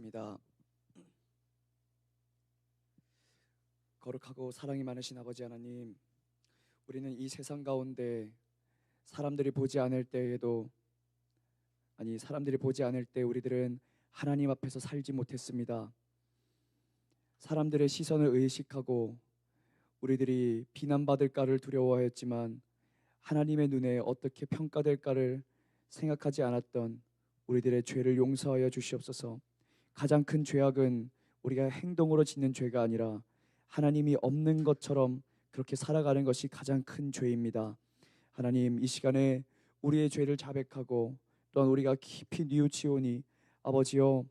기도하겠습니다. 거룩하고 사랑이 많으신 아버지 하나님, 우리는 이 세상 가운데 사람들이 보지 않을 때 우리들은 하나님 앞에서 살지 못했습니다. 사람들의 시선을 의식하고 우리들이 비난받을까를 두려워하였지만 하나님의 눈에 어떻게 평가될까를 생각하지 않았던 우리들의 죄를 용서하여 주시옵소서. 가장 큰 죄악은 우리가 행동으로 짓는 죄가 아니라 하나님이 없는 것처럼 그렇게 살아가는 것이 가장 큰 죄입니다. 하나님, 이 시간에 우리의 죄를 자백하고 또한 우리가 깊이 뉘우치오니 아버지여,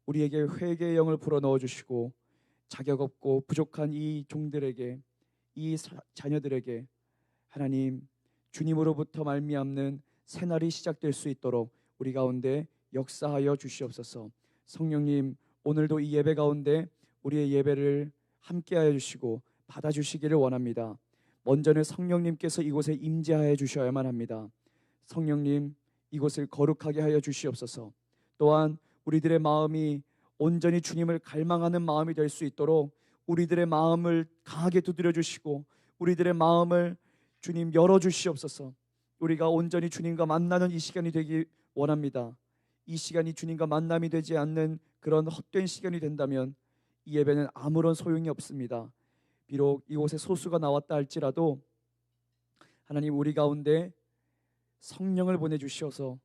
우리에게 회개의 영을 불어넣어 주시고 자격 없고 부족한 이 종들에게, 이 자녀들에게 하나님 주님으로부터 말미암는 새날이 시작될 수 있도록 우리 가운데 역사하여 주시옵소서. 성령님, 오늘도 이 예배 가운데 우리의 예배를 함께하여 주시고 받아주시기를 원합니다. 먼저는 성령님께서 이곳에 임재하여 주셔야만 합니다. 성령님, 이곳을 거룩하게 하여 주시옵소서. 또한 우리들의 마음이 온전히 주님을 갈망하는 마음이 될 수 있도록 우리들의 마음을 강하게 두드려 주시고 우리들의 마음을 주님 열어주시옵소서. 우리가 온전히 주님과 만나는 이 시간이 되기 원합니다. 이 시간이 주님과 만남이 되지 않는 그런 헛된 시간이 된다면 이 예배는 아무런 소용이 없습니다. 비록 이곳에 소수가 나왔다 할지라도 하나님, 우리 가운데 성령을 보내주셔서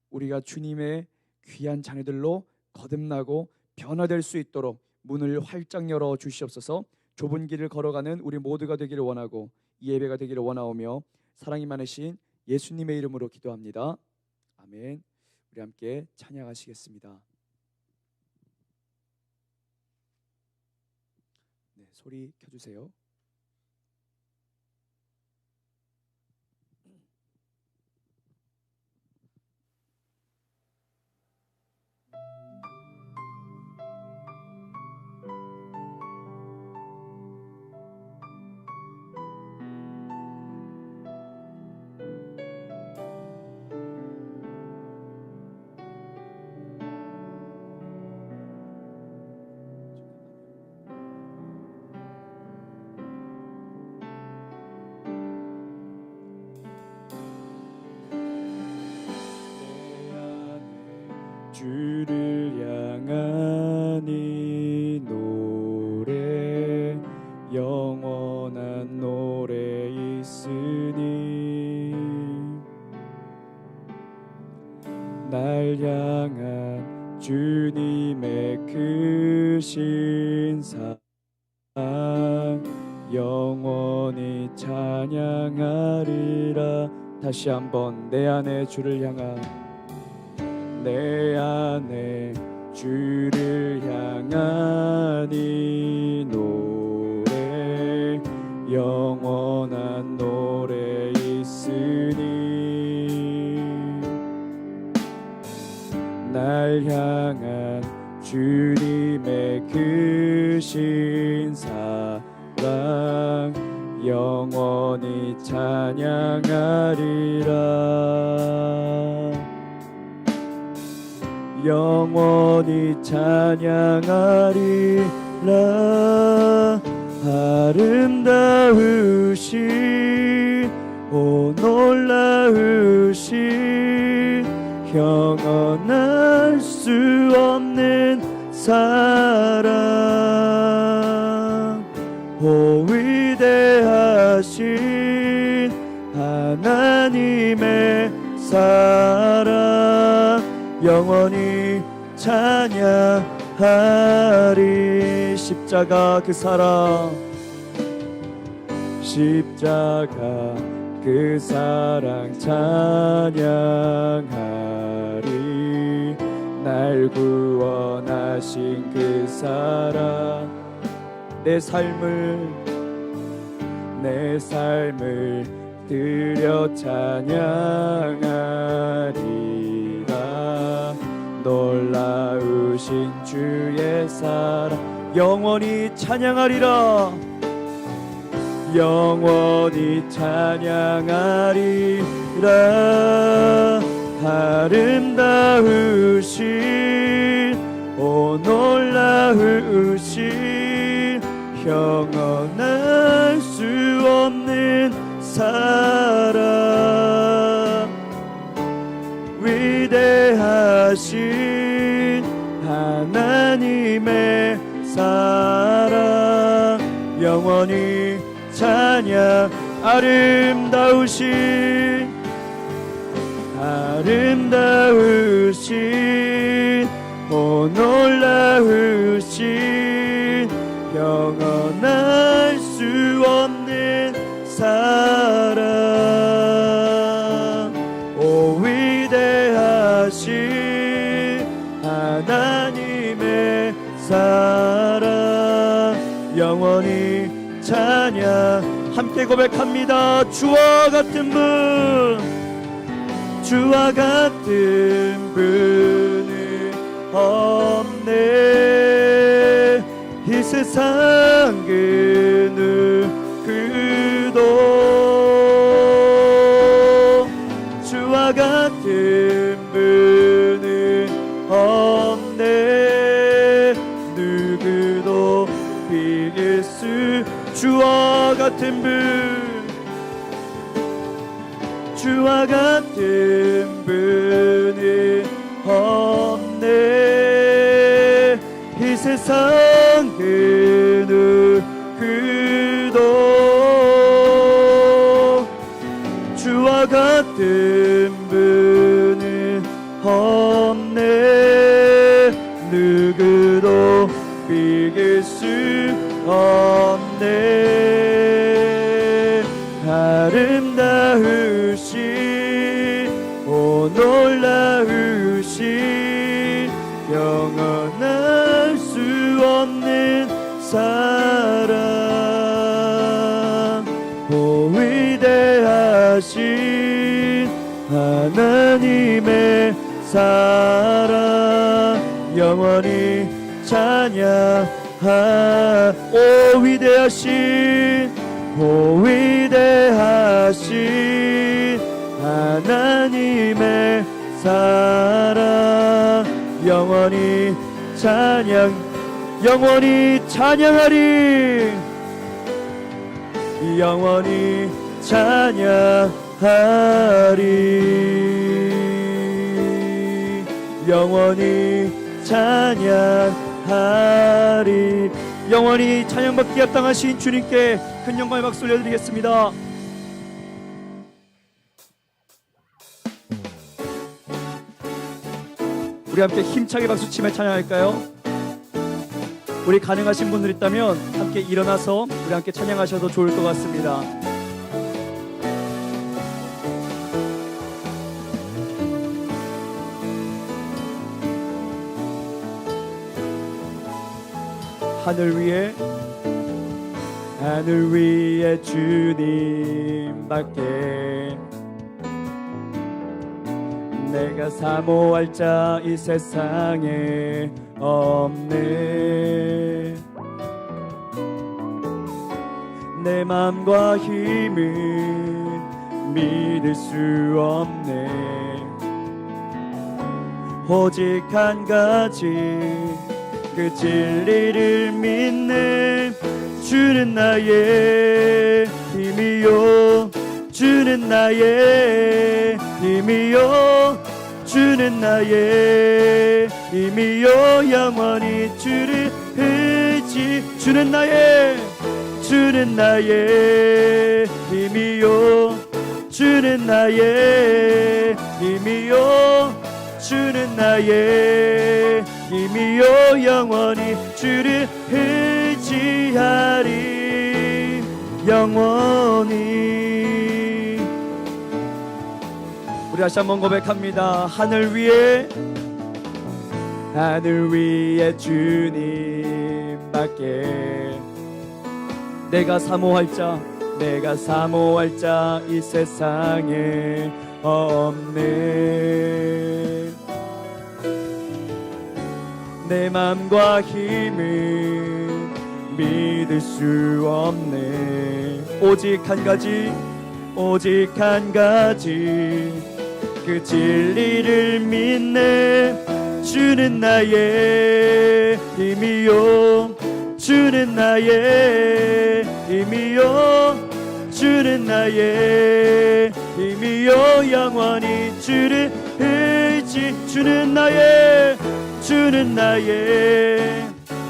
우리가 주님의 귀한 자녀들로 거듭나고 변화될 수 있도록 문을 활짝 열어 주시옵소서. 좁은 길을 걸어가는 우리 모두가 되기를 원하고 이 예배가 되기를 원하오며 사랑이 많으신 예수님의 이름으로 기도합니다. 아멘. 우리 함께 찬양하시겠습니다. 네, 소리 켜주세요. 주를 향한 이 노래, 영원한 노래 있으니 날 향한 주님의 크신 사랑 영원히 찬양하리라. 다시 한번 내 안에 주를 향한, 내 안에 주를 향한 이 노래, 영원한 노래 있으니 날 향한 주님의 크신 사랑 영원히 찬양하리라. 영원히 찬양하리라. 아름다우신 오 놀라우신 형언할 수 없는 사랑, 오 위대하신 하나님의 사랑 영원히 찬양하리. 십자가 그 사랑, 십자가 그 사랑 찬양하리. 날 구원하신 그 사랑, 내 삶을 드려 찬양하리라. 놀라우신 주의 사랑 영원히 찬양하리라. 영원히 찬양하리라. 아름다우신 오 놀라우신 형언할 수 없는 사랑 위대하신 하나님의 사랑 영원히 찬양 아름다우신 오 놀라우신 영원할 수 없는 사랑 오 위대하신 하나님의 사랑 영원히 찬양 함께 고백합니다. 주와 같은 분은 없네. 이 세상 그 누구도 주와 같은 분은 없네. 누구도 비길 수 주와 같은 분은 없네. 이 세상 그 누구도 주와 같은 분은 없네. 누구도 비길 수 없네. 아름다우신 오 놀라우신 영원할 수 없는 사랑 오 위대하신 하나님의 사랑 영원히 찬양 오 위대하신 하나님의 사랑 영원히 찬양하리 영원히 찬양하리 영원히 찬양하리 영원히 찬양받기 합당하신 주님께 큰 영광의 박수 올려드리겠습니다. 우리 함께 힘차게 박수치며 찬양할까요? 우리 가능하신 분들 있다면 함께 일어나서 우리 함께 찬양하셔도 좋을 것 같습니다. 하늘 위에 주님밖에 내가 사모할 자 이 세상에 없네. 내 맘과 힘은 믿을 수 없네. 오직 한 가지 그 진리를 믿는 주는 나의 힘이요 주는 나의 힘이요 주는 나의 힘이요 영원히 주를 의지 주는 나의 힘이요 주는 나의 힘이요 주는 나의 힘이요 영원히 주를 의지하리 영원히. 우리 다시 한번 고백합니다. 하늘 위에 주님밖에 내가 사모할 자 이 세상에 없네. 내 맘과 힘은 믿을 수 없네. 오직 한 가지 그 진리를 믿네 주는 나의 힘이요 주는 나의 힘이요 주는 나의 힘이요 영원히 주를 의지 주는 나의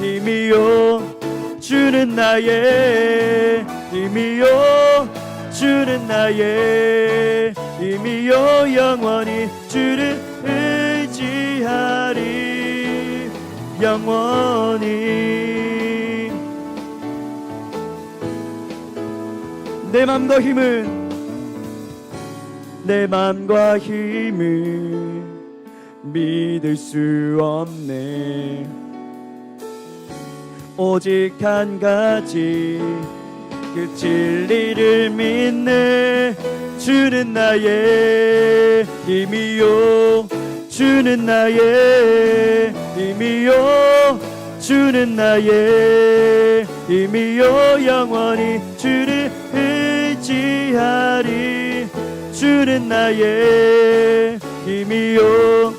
힘이요 주는 나의 힘이요 주는 나의 힘이요 영원히 주를 의지하리 영원히 내 맘과 힘은 믿을 수 없네 오직 한 가지 그 진리를 믿네 주는 나의 힘이요 주는 나의 힘이요 주는 나의 힘이요 영원히 주를 의지하리 주는 나의 힘이요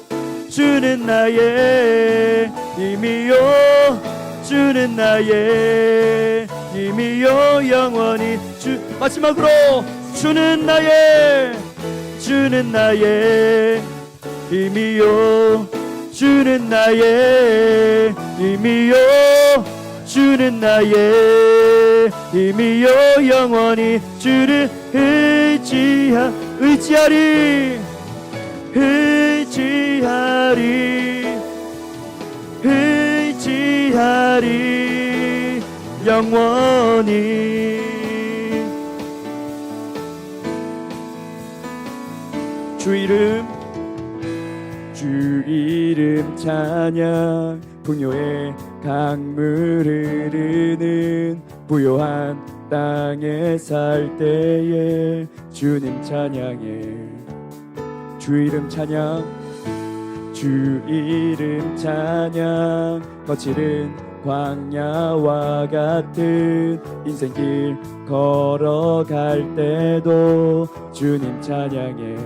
주는 나의 힘이요 주는 나의 힘이요 영원히 마지막으로 주는 나의 힘이요 주는 나의 힘이요 주는 나의 힘이요 영원히 주를 의지하리 영원히 주 이름 찬양 풍요의 강물 흐르는 부요한 땅에 살 때에 주님 찬양해 주 이름 찬양 거칠은 광야와 같은 인생길 걸어갈 때도 주님 찬양해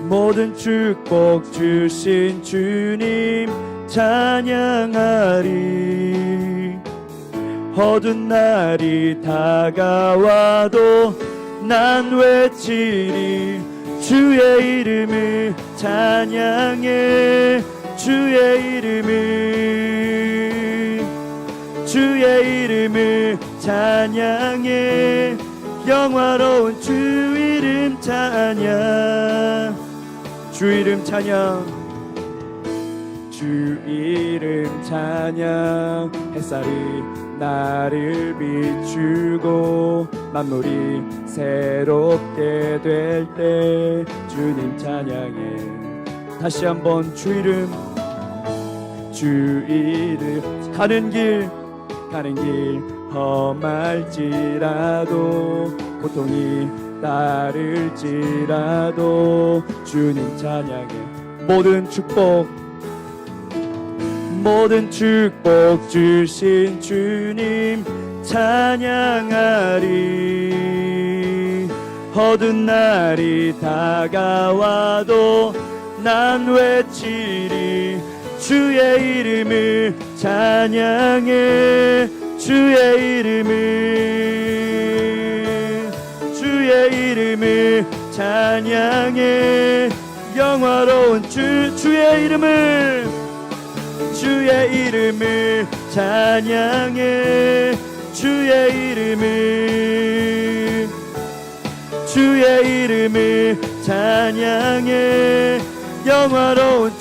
모든 축복 주신 주님 찬양하리 어두운 날이 다가와도 난 외치리 주의 이름을 찬양해 주의 이름을 찬양해 영화로운 주 이름 찬양 주 이름 찬양 햇살이 나를 비추고 만물이 새롭게 될 때 주님 찬양해 다시 한번 주 이름 가는 길 험할지라도 고통이 따를지라도 주님 찬양해 모든 축복 주신 주님 찬양하리 어두운 날이 다가와도 난 외치리 주의 이름을 찬양해 주의 이름을 찬양해 영화로운 주의 이름을 찬양해 주의 이름을 찬양해 영화로운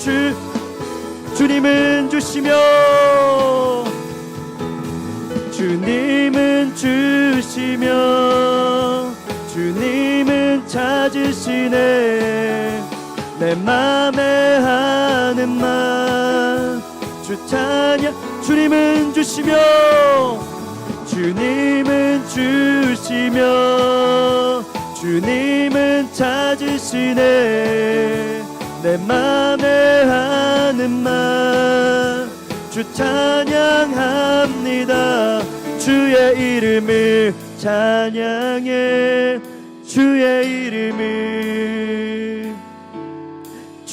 주님은 주시며 주님은 찾으시네 내 맘에 하는 말 주 찬양 주님은 주시며 주님은 찾으시네 내 맘에 하는 말 주 찬양합니다 주의 이름을 찬양해 주의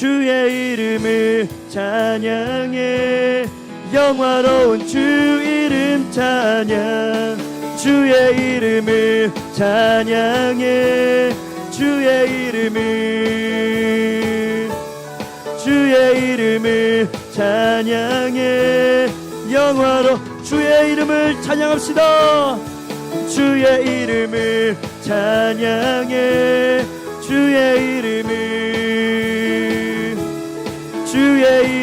주의 이름을 찬양해. 영화로운 주 이름 찬양. 주의 이름을 찬양해. 주의 이름을 찬양해. 영화로 주의 이름을 찬양합시다. 주의 이름을 찬양해. 주의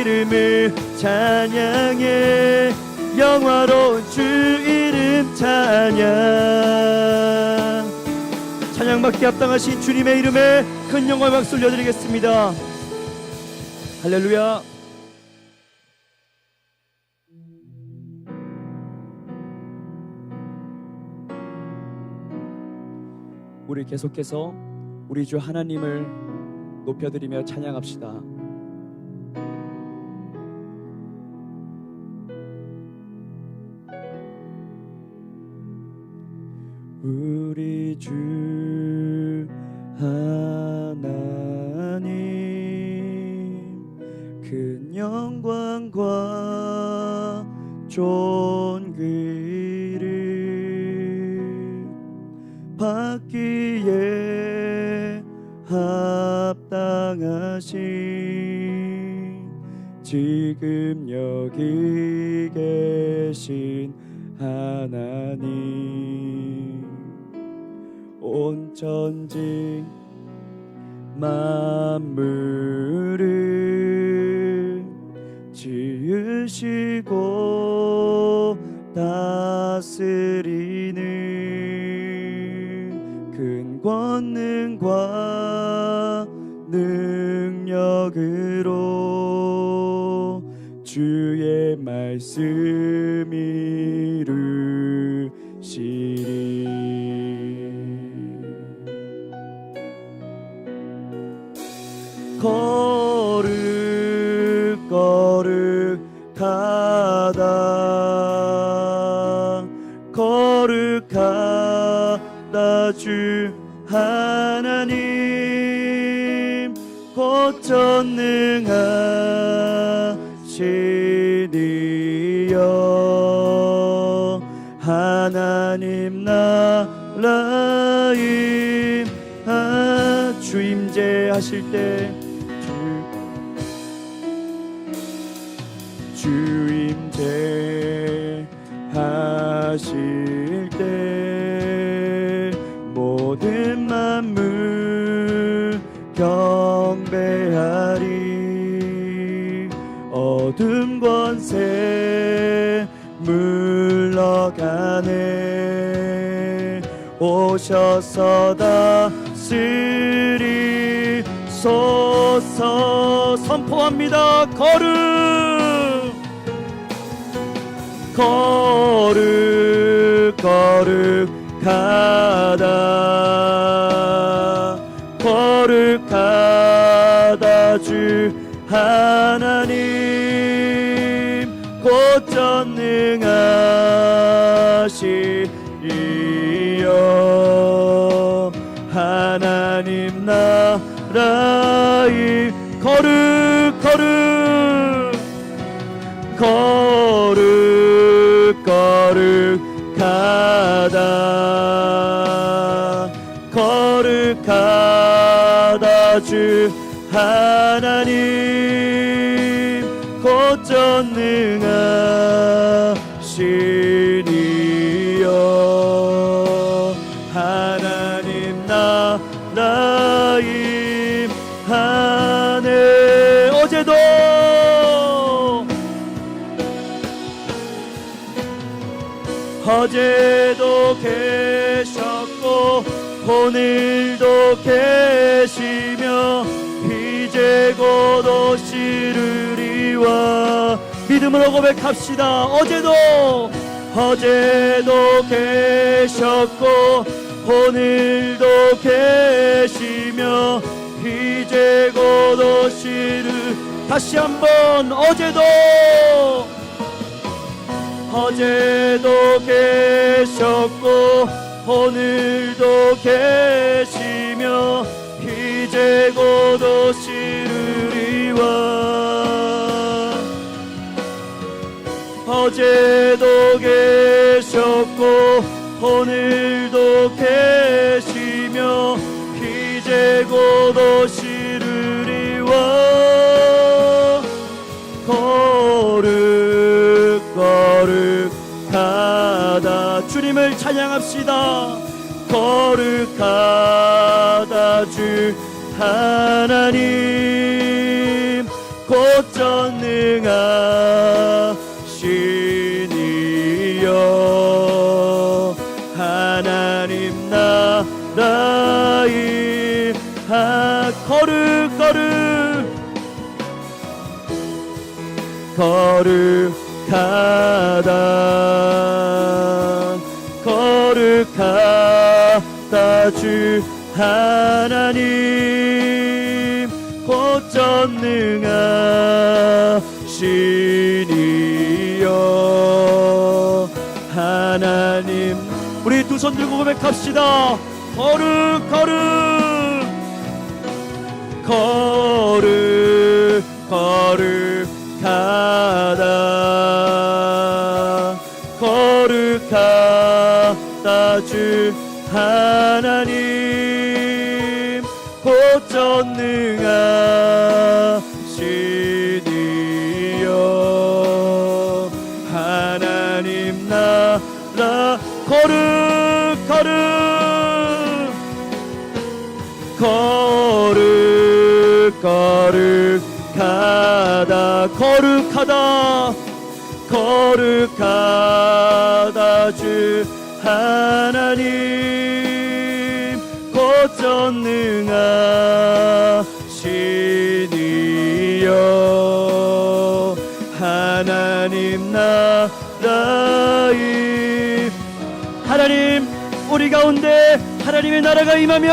이름을 찬양해. 영화로운 주 이름 찬양. 찬양받기 합당하신 주님의 이름에 큰 영광 박수 올려드리겠습니다. 할렐루야. 우리 계속해서 우리 주 하나님을 높여드리며 찬양합시다. 우리 주 하나님 큰 영광과 존귀를 받기에 합당하신 지금 여기 계신 하나님, 온 천지 만물을 지으시고 다스리는 큰 권능과 능력으로 주의 말씀 이루시리. 거룩하다 주 하나님, 곧 전능하시니여. 하나님 나라임 주임제 하실 때 주임제 하실 때 모든 만물 경배하리. 어둠 권세 물러가네. 오셔서 다스리소서. 선포합니다. 거룩하다 주 하나님, 곧 전능하시리여. 하나님 나라의 거룩하다 주 하나님, 곧 전능하시니여. 하나님 나라임 하네. 어제도 계셨고 오늘도 계시며 이제 곧 오시리와. 믿음으로 고백합시다. 어제도 계셨고 오늘도 계시며 이제 곧 오시리. 다시 한번 어제도 계셨고 오늘도 계시며 이제 곧 오시리라. 어제도 계셨고 오늘도 계시며 이제 곧 오시리와 거룩거룩하다. 주님을 찬양합시다. 거룩하다 주 하나님 곧 전능하시니여 하나님 나라의 거룩하다 거룩하다 주 하나님 곧 전능하시니여 하나님. 우리 두 손 들고 고백합시다. 거룩하다 거룩하다 주 하나님 곧 전능하시니여 하나님 나라 거룩하다 주 하나님 곧 전능하시니여 하나님 나라의 하나님. 우리 가운데 하나님의 나라가 임하며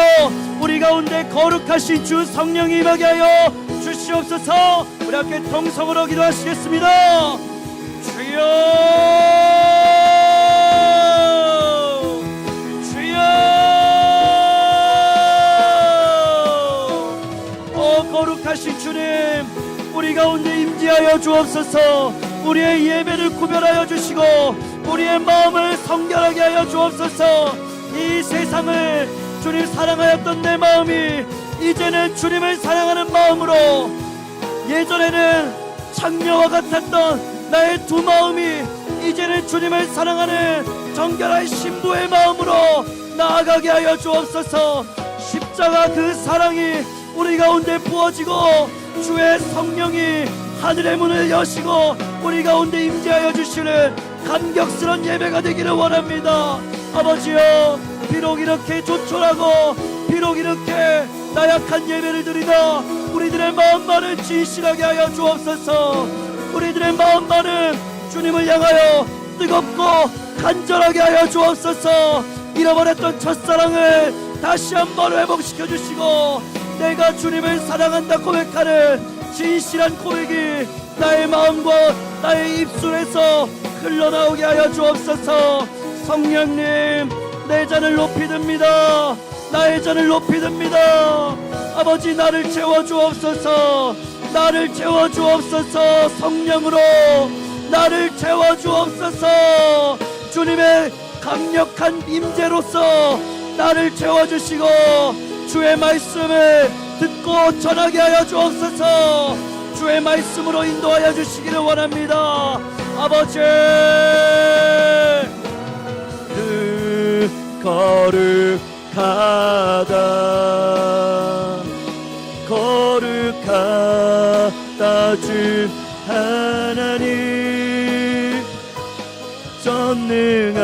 우리 가운데 거룩하신 주 성령이 임하게 하여 주시옵소서. 우리 함께 통성으로 기도하시겠습니다. 주여 주여 오 거룩하신 주님 우리 가운데 임재하여 주옵소서. 우리의 예배를 구별하여 주시고 우리의 마음을 성결하게 하여 주옵소서. 이 세상을 주님 사랑하였던 내 마음이 이제는 주님을 사랑하는 마음으로, 예전에는 창녀와 같았던 나의 두 마음이 이제는 주님을 사랑하는 정결한 신부의 마음으로 나아가게 하여 주옵소서. 십자가 그 사랑이 우리 가운데 부어지고 주의 성령이 하늘의 문을 여시고 우리 가운데 임재하여 주시는 감격스러운 예배가 되기를 원합니다. 아버지여, 비록 이렇게 조촐하고 비록 이렇게 나약한 예배를 드리다 우리들의 마음만은 진실하게 하여 주옵소서. 우리들의 마음만은 주님을 향하여 뜨겁고 간절하게 하여 주옵소서. 잃어버렸던 첫사랑을 다시 한번 회복시켜 주시고 내가 주님을 사랑한다 고백하는 진실한 고백이 나의 마음과 나의 입술에서 흘러나오게 하여 주옵소서. 성령님, 내 잔을 높이 듭니다. 나의 잔을 높이 듭니다. 아버지, 나를 채워주옵소서. 나를 채워주옵소서. 성령으로 나를 채워주옵소서. 주님의 강력한 임재로서 나를 채워주시고 주의 말씀을 듣고 전하게 하여 주옵소서. 주의 말씀으로 인도하여 주시기를 원합니다. 아버지, 거룩하다 거룩하다 주 하나님 전능하시니여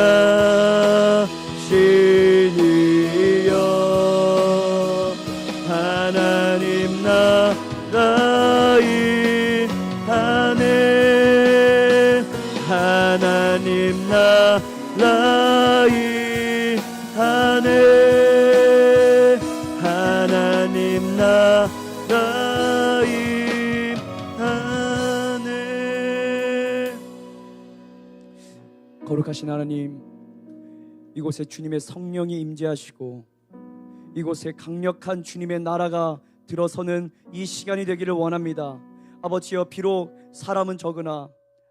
하나님 나라의 하늘 하나님 나라의 하늘 하나님 나라의 하늘. 거룩하신 하나님, 이곳에 주님의 성령이 임재하시고 이곳에 강력한 주님의 나라가 들어서는 이 시간이 되기를 원합니다. 아버지여, 비록 사람은 적으나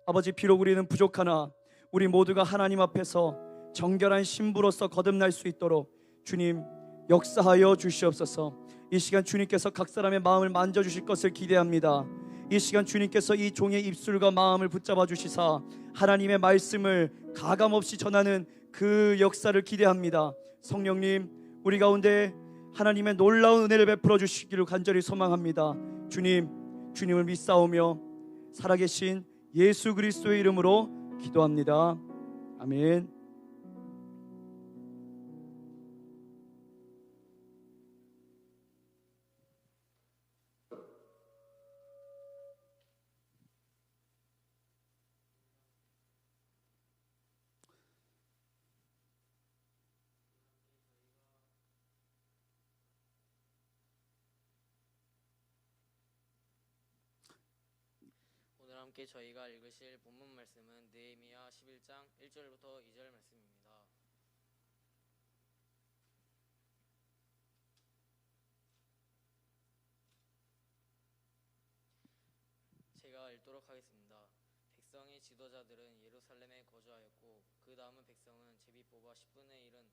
아버지, 비록 우리는 부족하나 우리 모두가 하나님 앞에서 정결한 신부로서 거듭날 수 있도록 주님 역사하여 주시옵소서. 이 시간 주님께서 각 사람의 마음을 만져주실 것을 기대합니다. 이 시간 주님께서 이 종의 입술과 마음을 붙잡아 주시사 하나님의 말씀을 가감없이 전하는 그 역사를 기대합니다. 성령님, 우리 가운데 하나님의 놀라운 은혜를 베풀어 주시기를 간절히 소망합니다. 주님을 믿사오며 살아계신 예수 그리스도의 이름으로 기도합니다. 아멘. 오늘 함께 저희가 읽으실 본문 말씀은 느헤미야 11장 1절부터 2절 말씀입니다. 제가 읽도록 하겠습니다. 백성의 지도자들은 예루살렘에 거주하였고 그 남은 백성은 제비 뽑아 10분의 1은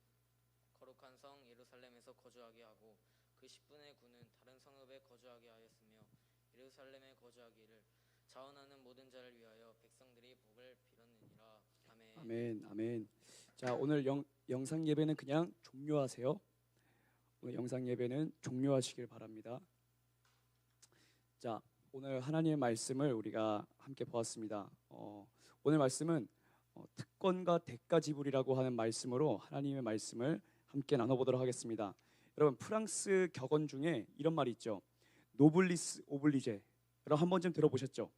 거룩한 성 예루살렘에서 거주하게 하고 그 10분의 9는 다른 성읍에 거주하게 하였으며 예루살렘에 거주하기를 자원하는 모든 자를 위하여 백성들이 복을 빌었느니라. 아멘. 아멘. 아멘. 자, 오늘 영상 예배는 그냥 종료하세요. 오늘 영상 예배는 종료하시길 바랍니다. 자, 오늘 하나님의 말씀을 우리가 함께 보았습니다. 오늘 말씀은 특권과 대가 지불이라고 하는 말씀으로 하나님의 말씀을 함께 나눠보도록 하겠습니다. 여러분, 프랑스 격언 중에 이런 말이 있죠. 노블리스 오블리제. 여러분 한 번쯤 들어보셨죠?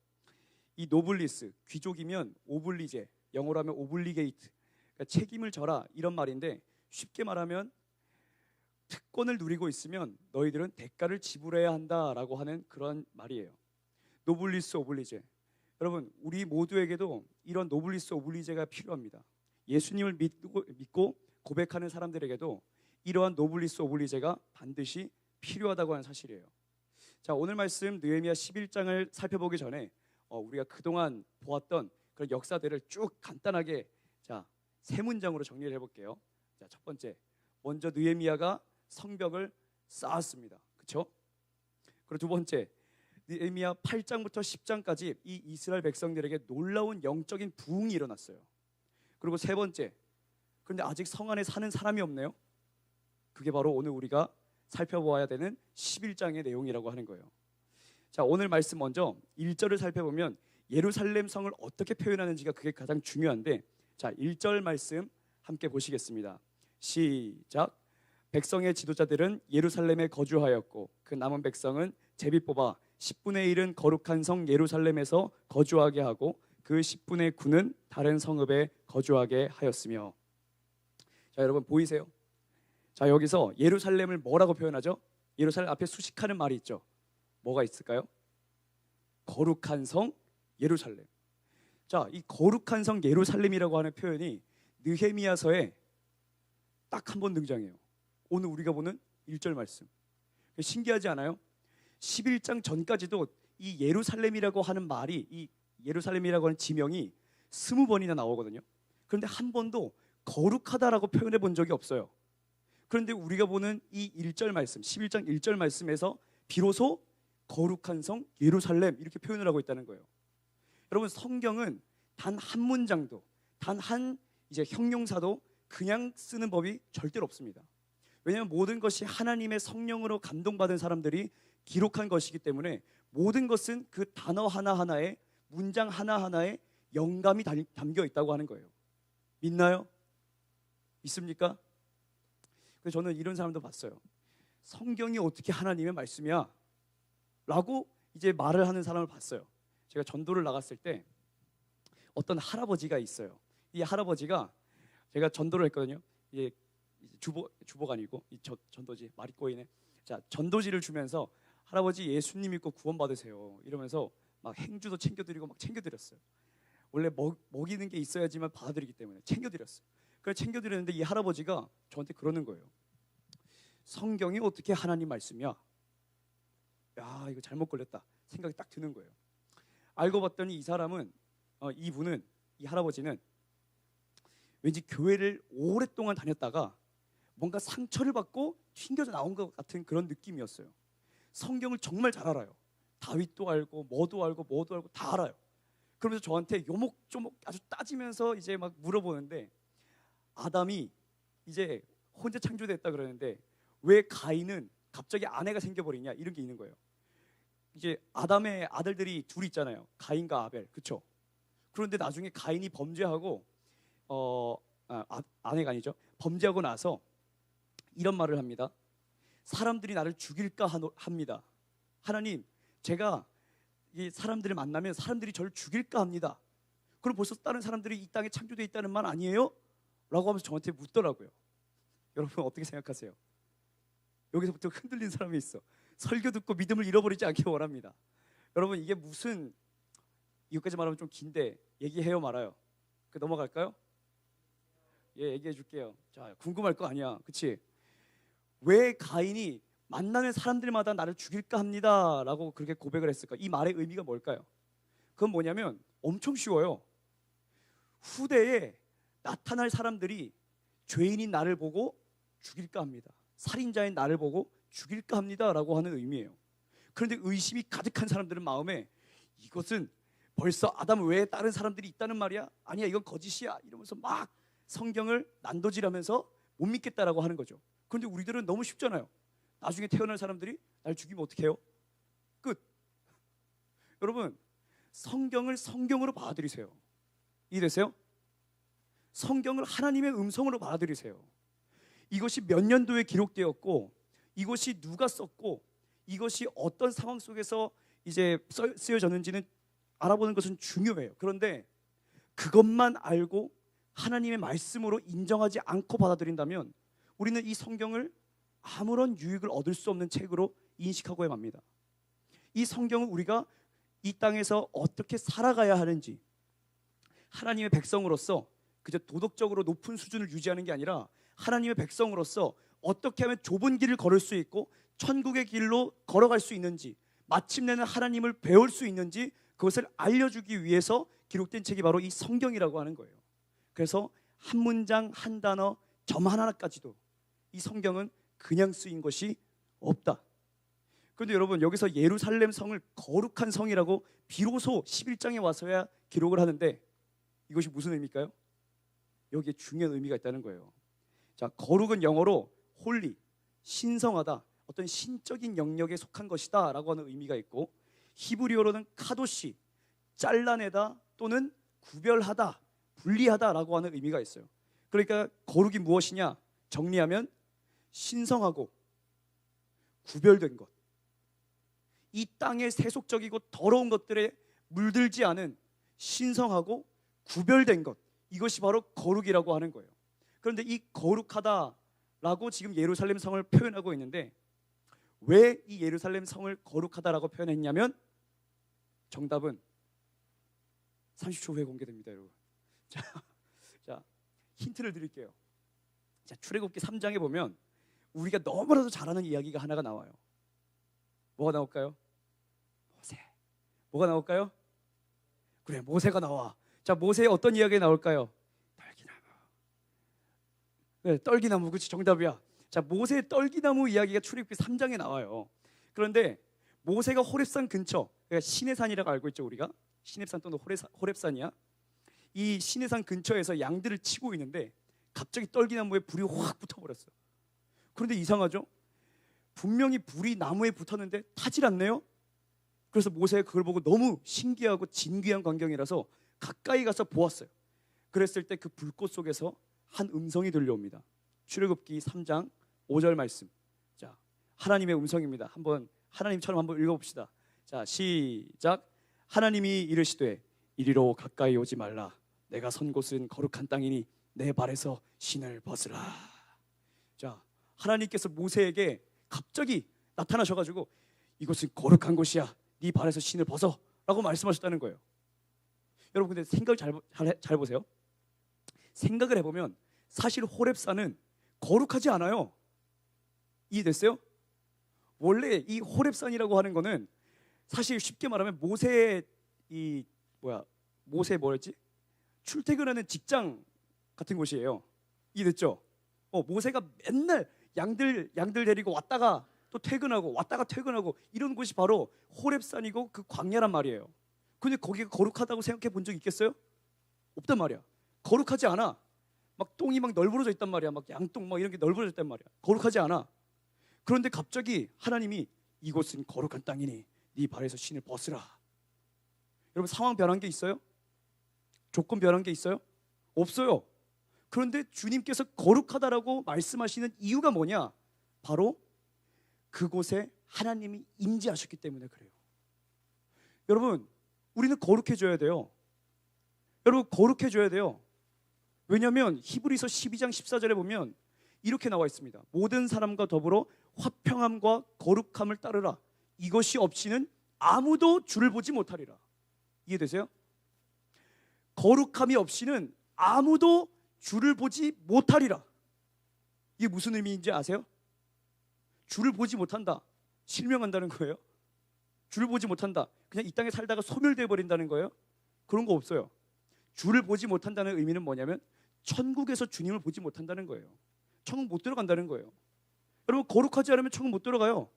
이 노블리스, 귀족이면 오블리제, 영어로 하면 오블리게이트, 그러니까 책임을 져라, 이런 말인데 쉽게 말하면 특권을 누리고 있으면 너희들은 대가를 지불해야 한다라고 하는 그런 말이에요. 노블리스 오블리제. 여러분, 우리 모두에게도 이런 노블리스 오블리제가 필요합니다. 예수님을 믿고 고백하는 사람들에게도 이러한 노블리스 오블리제가 반드시 필요하다고 하는 사실이에요. 자, 오늘 말씀 느헤미야 11장을 살펴보기 전에 우리가 그동안 보았던 그런 역사들을 쭉 간단하게 세 문장으로 정리를 해볼게요. 자, 첫 번째, 먼저 느헤미야가 성벽을 쌓았습니다. 그렇죠? 그리고 두 번째, 느헤미야 8장부터 10장까지 이 이스라엘 백성들에게 놀라운 영적인 부흥이 일어났어요. 그리고 세 번째, 그런데 아직 성 안에 사는 사람이 없네요. 그게 바로 오늘 우리가 살펴보아야 되는 11장의 내용이라고 하는 거예요. 자, 오늘 말씀 먼저 1절을 살펴보면 예루살렘 성을 어떻게 표현하는지가 그게 가장 중요한데, 자, 1절 말씀 함께 보시겠습니다. 시작. 백성의 지도자들은 예루살렘에 거주하였고 그 남은 백성은 제비 뽑아 10분의 1은 거룩한 성 예루살렘에서 거주하게 하고 그 10분의 9는 다른 성읍에 거주하게 하였으며. 자, 여러분 보이세요? 자, 여기서 예루살렘을 뭐라고 표현하죠? 예루살렘 앞에 수식하는 말이 있죠. 뭐가 있을까요? 거룩한 성 예루살렘. 자, 이 거룩한 성 예루살렘이라고 하는 표현이 느헤미야서에 딱 한 번 등장해요. 오늘 우리가 보는 1절 말씀. 신기하지 않아요? 11장 전까지도 이 예루살렘이라고 하는 말이, 이 예루살렘이라고 하는 지명이 20번이나 나오거든요. 그런데 한 번도 거룩하다라고 표현해 본 적이 없어요. 그런데 우리가 보는 이 1절 말씀, 11장 1절 말씀에서 비로소 거룩한 성 예루살렘 이렇게 표현을 하고 있다는 거예요. 여러분, 성경은 단 한 문장도, 단 한 형용사도 그냥 쓰는 법이 절대로 없습니다. 왜냐하면 모든 것이 하나님의 성령으로 감동받은 사람들이 기록한 것이기 때문에 모든 것은 그 단어 하나하나에, 문장 하나하나에 영감이 담겨 있다고 하는 거예요. 믿나요? 믿습니까? 그래서 저는 이런 사람도 봤어요. 성경이 어떻게 하나님의 말씀이야? 라고 이제 말을 하는 사람을 봤어요. 제가 전도를 나갔을 때 어떤 할아버지가 있어요. 이 할아버지가, 제가 전도를 했거든요. 이게 주보가 아니고 이 전도지, 말이 꼬이네. 자, 전도지를 주면서 할아버지 예수님 믿고 구원 받으세요 이러면서 막 행주도 챙겨드리고 막 챙겨드렸어요. 원래 먹이는 게 있어야지만 받아들이기 때문에 챙겨드렸어요. 그래서 챙겨드렸는데 이 할아버지가 저한테 그러는 거예요. 성경이 어떻게 하나님 말씀이야? 야, 이거 잘못 걸렸다 생각이 딱 드는 거예요. 알고 봤더니 이 사람은 이분은, 이 할아버지는 왠지 교회를 오랫동안 다녔다가 뭔가 상처를 받고 튕겨져 나온 것 같은 그런 느낌이었어요. 성경을 정말 잘 알아요. 다윗도 알고 뭐도 알고 뭐도 알고 다 알아요. 그러면서 저한테 요목조목 아주 따지면서 이제 막 물어보는데, 아담이 이제 혼자 창조됐다 그러는데 왜 가인은 갑자기 아내가 생겨버리냐, 이런 게 있는 거예요. 이제 아담의 아들들이 둘 있잖아요. 가인과 아벨, 그렇죠? 그런데 나중에 가인이 범죄하고 아내가 아니죠. 범죄하고 나서 이런 말을 합니다. 사람들이 나를 죽일까 합니다. 하나님, 제가 이 사람들을 만나면 사람들이 저를 죽일까 합니다. 그럼 벌써 다른 사람들이 이 땅에 창조되어 있다는 말 아니에요? 라고 하면서 저한테 묻더라고요. 여러분 어떻게 생각하세요? 여기서부터 흔들린 사람이 있어. 설교 듣고 믿음을 잃어버리지 않기 원합니다. 여러분 이게 무슨, 이것까지 말하면 좀 긴데 얘기해요 말아요? 넘어갈까요? 예, 얘기해 줄게요. 자, 궁금할 거 아니야, 그치? 왜 가인이 만나는 사람들마다 나를 죽일까 합니다 라고 그렇게 고백을 했을까? 이 말의 의미가 뭘까요? 그건 뭐냐면 엄청 쉬워요. 후대에 나타날 사람들이 죄인인 나를 보고 죽일까 합니다. 살인자인 나를 보고 죽일까 합니다 라고 하는 의미예요. 그런데 의심이 가득한 사람들은 마음에, 이것은 벌써 아담 외에 다른 사람들이 있다는 말이야? 아니야, 이건 거짓이야, 이러면서 막 성경을 난도질하면서 못 믿겠다라고 하는 거죠. 그런데 우리들은 너무 쉽잖아요. 나중에 태어날 사람들이 날 죽이면 어떡해요? 끝. 여러분, 성경을 성경으로 받아들이세요. 이해되세요? 성경을 하나님의 음성으로 받아들이세요. 이것이 몇 년도에 기록되었고, 이것이 누가 썼고, 이것이 어떤 상황 속에서 이제 쓰여졌는지는 알아보는 것은 중요해요. 그런데 그것만 알고 하나님의 말씀으로 인정하지 않고 받아들인다면 우리는 이 성경을 아무런 유익을 얻을 수 없는 책으로 인식하고야 맙니다. 이 성경은 우리가 이 땅에서 어떻게 살아가야 하는지, 하나님의 백성으로서 그저 도덕적으로 높은 수준을 유지하는 게 아니라 하나님의 백성으로서 어떻게 하면 좁은 길을 걸을 수 있고 천국의 길로 걸어갈 수 있는지, 마침내는 하나님을 배울 수 있는지, 그것을 알려주기 위해서 기록된 책이 바로 이 성경이라고 하는 거예요. 그래서 한 문장 한 단어 점 하나까지도 이 성경은 그냥 쓰인 것이 없다. 그런데 여러분, 여기서 예루살렘 성을 거룩한 성이라고 비로소 11장에 와서야 기록을 하는데 이것이 무슨 의미일까요? 여기에 중요한 의미가 있다는 거예요. 자, 거룩은 영어로 홀리, 신성하다, 어떤 신적인 영역에 속한 것이다 라고 하는 의미가 있고, 히브리어로는 카도시, 잘라내다 또는 구별하다, 분리하다 라고 하는 의미가 있어요. 그러니까 거룩이 무엇이냐? 정리하면 신성하고 구별된 것, 이 땅의 세속적이고 더러운 것들에 물들지 않은 신성하고 구별된 것, 이것이 바로 거룩이라고 하는 거예요. 그런데 이 거룩하다라고 지금 예루살렘 성을 표현하고 있는데, 왜 이 예루살렘 성을 거룩하다라고 표현했냐면 정답은 30초 후에 공개됩니다, 여러분. 자, 힌트를 드릴게요. 자, 출애굽기 3장에 보면 우리가 너무나도 잘 아는 이야기가 하나가 나와요. 뭐가 나올까요? 모세. 뭐가 나올까요? 그래, 모세가 나와. 자, 모세의 어떤 이야기가 나올까요? 떨기나무. 네, 떨기나무, 그렇지, 정답이야. 자, 모세의 떨기나무 이야기가 출애굽기 3장에 나와요. 그런데 모세가 호렙산 근처, 그러니까 시내산이라고 알고 있죠, 우리가. 시내산 또는 호렙산이야. 이 시내산 근처에서 양들을 치고 있는데 갑자기 떨기나무에 불이 확 붙어버렸어요. 그런데 이상하죠? 분명히 불이 나무에 붙었는데 타질 않네요. 그래서 모세가 그걸 보고 너무 신기하고 진귀한 광경이라서 가까이 가서 보았어요. 그랬을 때 그 불꽃 속에서 한 음성이 들려옵니다. 출애굽기 3장 5절 말씀. 자, 하나님의 음성입니다. 한번 하나님처럼 한번 읽어봅시다. 자, 시작. 하나님이 이르시되 이리로 가까이 오지 말라. 내가 선 곳은 거룩한 땅이니 내 발에서 신을 벗으라. 자, 하나님께서 모세에게 갑자기 나타나셔가지고 이곳은 거룩한 곳이야, 네 발에서 신을 벗어 라고 말씀하셨다는 거예요. 여러분, 근데 생각을 잘 보세요. 생각을 해보면 사실 호렙산은 거룩하지 않아요. 이해됐어요? 원래 이 호렙산이라고 하는 거는 사실 쉽게 말하면 모세의 모세 뭐였지? 출퇴근하는 직장 같은 곳이에요. 이해됐죠? 모세가 맨날 양들 데리고 왔다가 또 퇴근하고 왔다가 퇴근하고 이런 곳이 바로 호렙산이고 그 광야란 말이에요. 근데 거기가 거룩하다고 생각해 본 적 있겠어요? 없단 말이야. 거룩하지 않아. 막 똥이 막 널브러져 있단 말이야. 막 양똥 막 이런 게 널브러져 있단 말이야. 거룩하지 않아. 그런데 갑자기 하나님이 이곳은 거룩한 땅이니 네 발에서 신을 벗으라. 여러분, 상황 변한 게 있어요? 조건 변한 게 있어요? 없어요. 그런데 주님께서 거룩하다라고 말씀하시는 이유가 뭐냐? 바로 그곳에 하나님이 임재하셨기 때문에 그래요. 여러분, 우리는 거룩해져야 돼요. 여러분, 거룩해져야 돼요. 왜냐하면 히브리서 12장 14절에 보면 이렇게 나와 있습니다. 모든 사람과 더불어 화평함과 거룩함을 따르라. 이것이 없이는 아무도 주를 보지 못하리라. 이해되세요? 거룩함이 없이는 아무도 주를 보지 못하리라. 이게 무슨 의미인지 아세요? 주를 보지 못한다, 실명한다는 거예요? 주를 보지 못한다, 그냥 이 땅에 살다가 소멸되어 버린다는 거예요? 그런 거 없어요. 주를 보지 못한다는 의미는 뭐냐면 천국에서 주님을 보지 못한다는 거예요. 천국 못 들어간다는 거예요. 여러분, 거룩하지 않으면 천국 못 들어가요.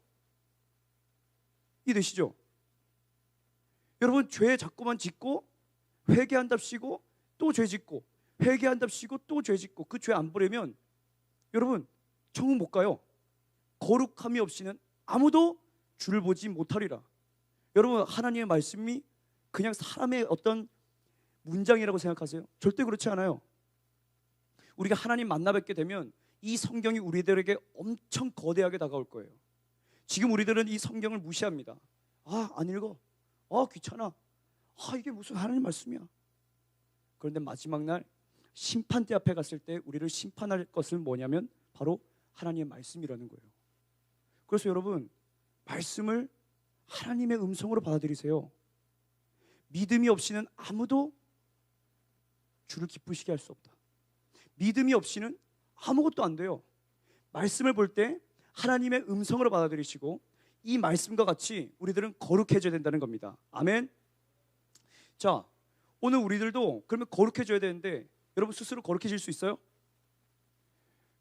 이해되시죠? 여러분, 죄 자꾸만 짓고 회개한답시고 또 죄 짓고 회개한답시고 또 죄 짓고 그 죄 안 버리면 여러분 천국 못 가요. 거룩함이 없이는 아무도 주를 보지 못하리라. 여러분, 하나님의 말씀이 그냥 사람의 어떤 문장이라고 생각하세요? 절대 그렇지 않아요. 우리가 하나님 만나 뵙게 되면 이 성경이 우리들에게 엄청 거대하게 다가올 거예요. 지금 우리들은 이 성경을 무시합니다. 안 읽어. 귀찮아. 이게 무슨 하나님 말씀이야. 그런데 마지막 날 심판대 앞에 갔을 때 우리를 심판할 것은 뭐냐면 바로 하나님의 말씀이라는 거예요. 그래서 여러분, 말씀을 하나님의 음성으로 받아들이세요. 믿음이 없이는 아무도 주를 기쁘시게 할 수 없다. 믿음이 없이는 아무것도 안 돼요. 말씀을 볼 때 하나님의 음성으로 받아들이시고 이 말씀과 같이 우리들은 거룩해져야 된다는 겁니다. 아멘. 자, 오늘 우리들도 그러면 거룩해져야 되는데 여러분 스스로 거룩해질 수 있어요?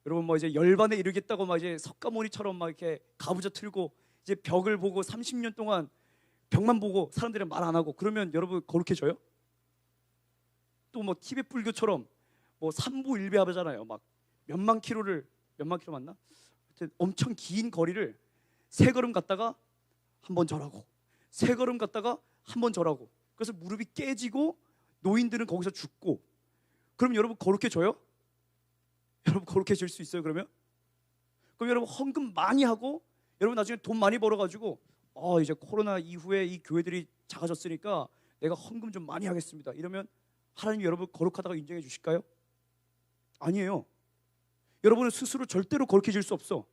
여러분 뭐 이제 열반에 이르겠다고 막 이제 석가모니처럼 막 이렇게 가부좌 틀고 이제 벽을 보고 30년 동안 벽만 보고 사람들이 말 안 하고 그러면 여러분 거룩해져요? 또 뭐 티베트 불교처럼 뭐 3부 1배 하잖아요. 막 몇만 킬로 맞나? 하여튼 엄청 긴 거리를 세 걸음 갔다가 한 번 절하고 세 걸음 갔다가 한 번 절하고 그래서 무릎이 깨지고 노인들은 거기서 죽고 그럼 여러분 거룩해져요? 여러분 거룩해질 수 있어요 그러면? 그럼 여러분 헌금 많이 하고 여러분 나중에 돈 많이 벌어가지고 이제 코로나 이후에 이 교회들이 작아졌으니까 내가 헌금 좀 많이 하겠습니다 이러면 하나님이 여러분 거룩하다고 인정해 주실까요? 아니에요. 여러분은 스스로 절대로 거룩해질 수 없어.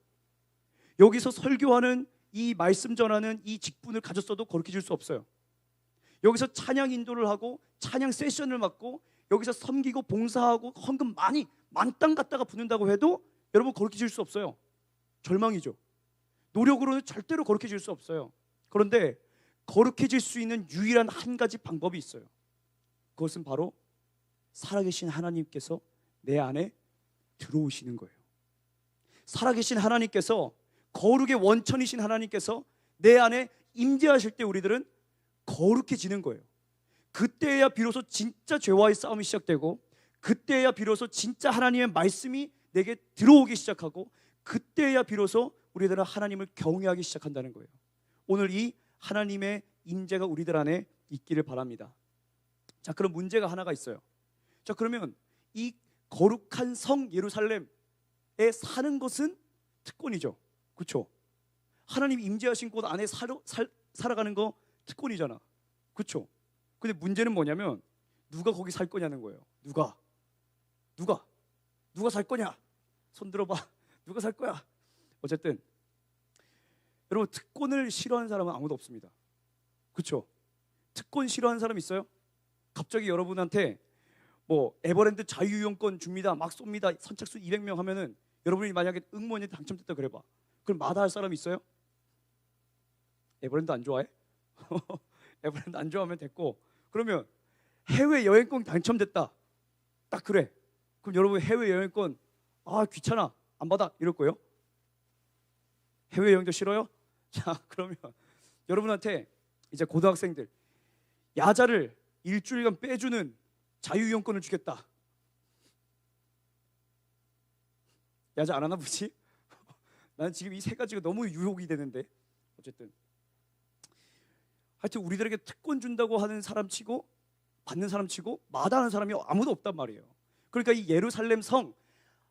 여기서 설교하는 이 말씀 전하는 이 직분을 가졌어도 거룩해질 수 없어요. 여기서 찬양 인도를 하고 찬양 세션을 맡고 여기서 섬기고 봉사하고 헌금 많이 만땅 갖다가 붓는다고 해도 여러분 거룩해질 수 없어요. 절망이죠. 노력으로는 절대로 거룩해질 수 없어요. 그런데 거룩해질 수 있는 유일한 한 가지 방법이 있어요. 그것은 바로 살아계신 하나님께서 내 안에 들어오시는 거예요. 살아계신 하나님께서 거룩의 원천이신 하나님께서 내 안에 임재하실 때 우리들은 거룩해지는 거예요. 그때야 비로소 진짜 죄와의 싸움이 시작되고 그때야 비로소 진짜 하나님의 말씀이 내게 들어오기 시작하고 그때야 비로소 우리들은 하나님을 경외하기 시작한다는 거예요. 오늘 이 하나님의 임재가 우리들 안에 있기를 바랍니다. 자, 그럼 문제가 하나가 있어요. 자, 그러면 이 거룩한 성 예루살렘에 사는 것은 특권이죠. 그렇죠? 하나님이 임재하신 곳 안에 살아가는 거 특권이잖아. 그렇죠? 근데 문제는 뭐냐면 누가 거기 살 거냐는 거예요. 누가 살 거냐? 손 들어봐. 누가 살 거야? 어쨌든 여러분 특권을 싫어하는 사람은 아무도 없습니다. 그렇죠? 특권 싫어하는 사람 있어요? 갑자기 여러분한테 뭐 에버랜드 자유이용권 줍니다. 막 쏩니다. 선착순 200명 하면은 여러분이 만약에 응모에 당첨됐다 그래봐. 그럼 마다할 사람 있어요? 에버랜드 안 좋아해? 에버랜드 안 좋아하면 됐고 그러면 해외 여행권 당첨됐다. 딱 그래. 그럼 여러분 해외 여행권 귀찮아 안 받아 이럴 거예요? 해외 여행도 싫어요? 자, 그러면 여러분한테 이제 고등학생들 야자를 일주일간 빼주는 자유이용권을 주겠다. 야자 안 하나 보지? 나는 지금 이 세 가지가 너무 유혹이 되는데 어쨌든 하여튼 우리들에게 특권 준다고 하는 사람 치고 받는 사람 치고 마다하는 사람이 아무도 없단 말이에요. 그러니까 이 예루살렘 성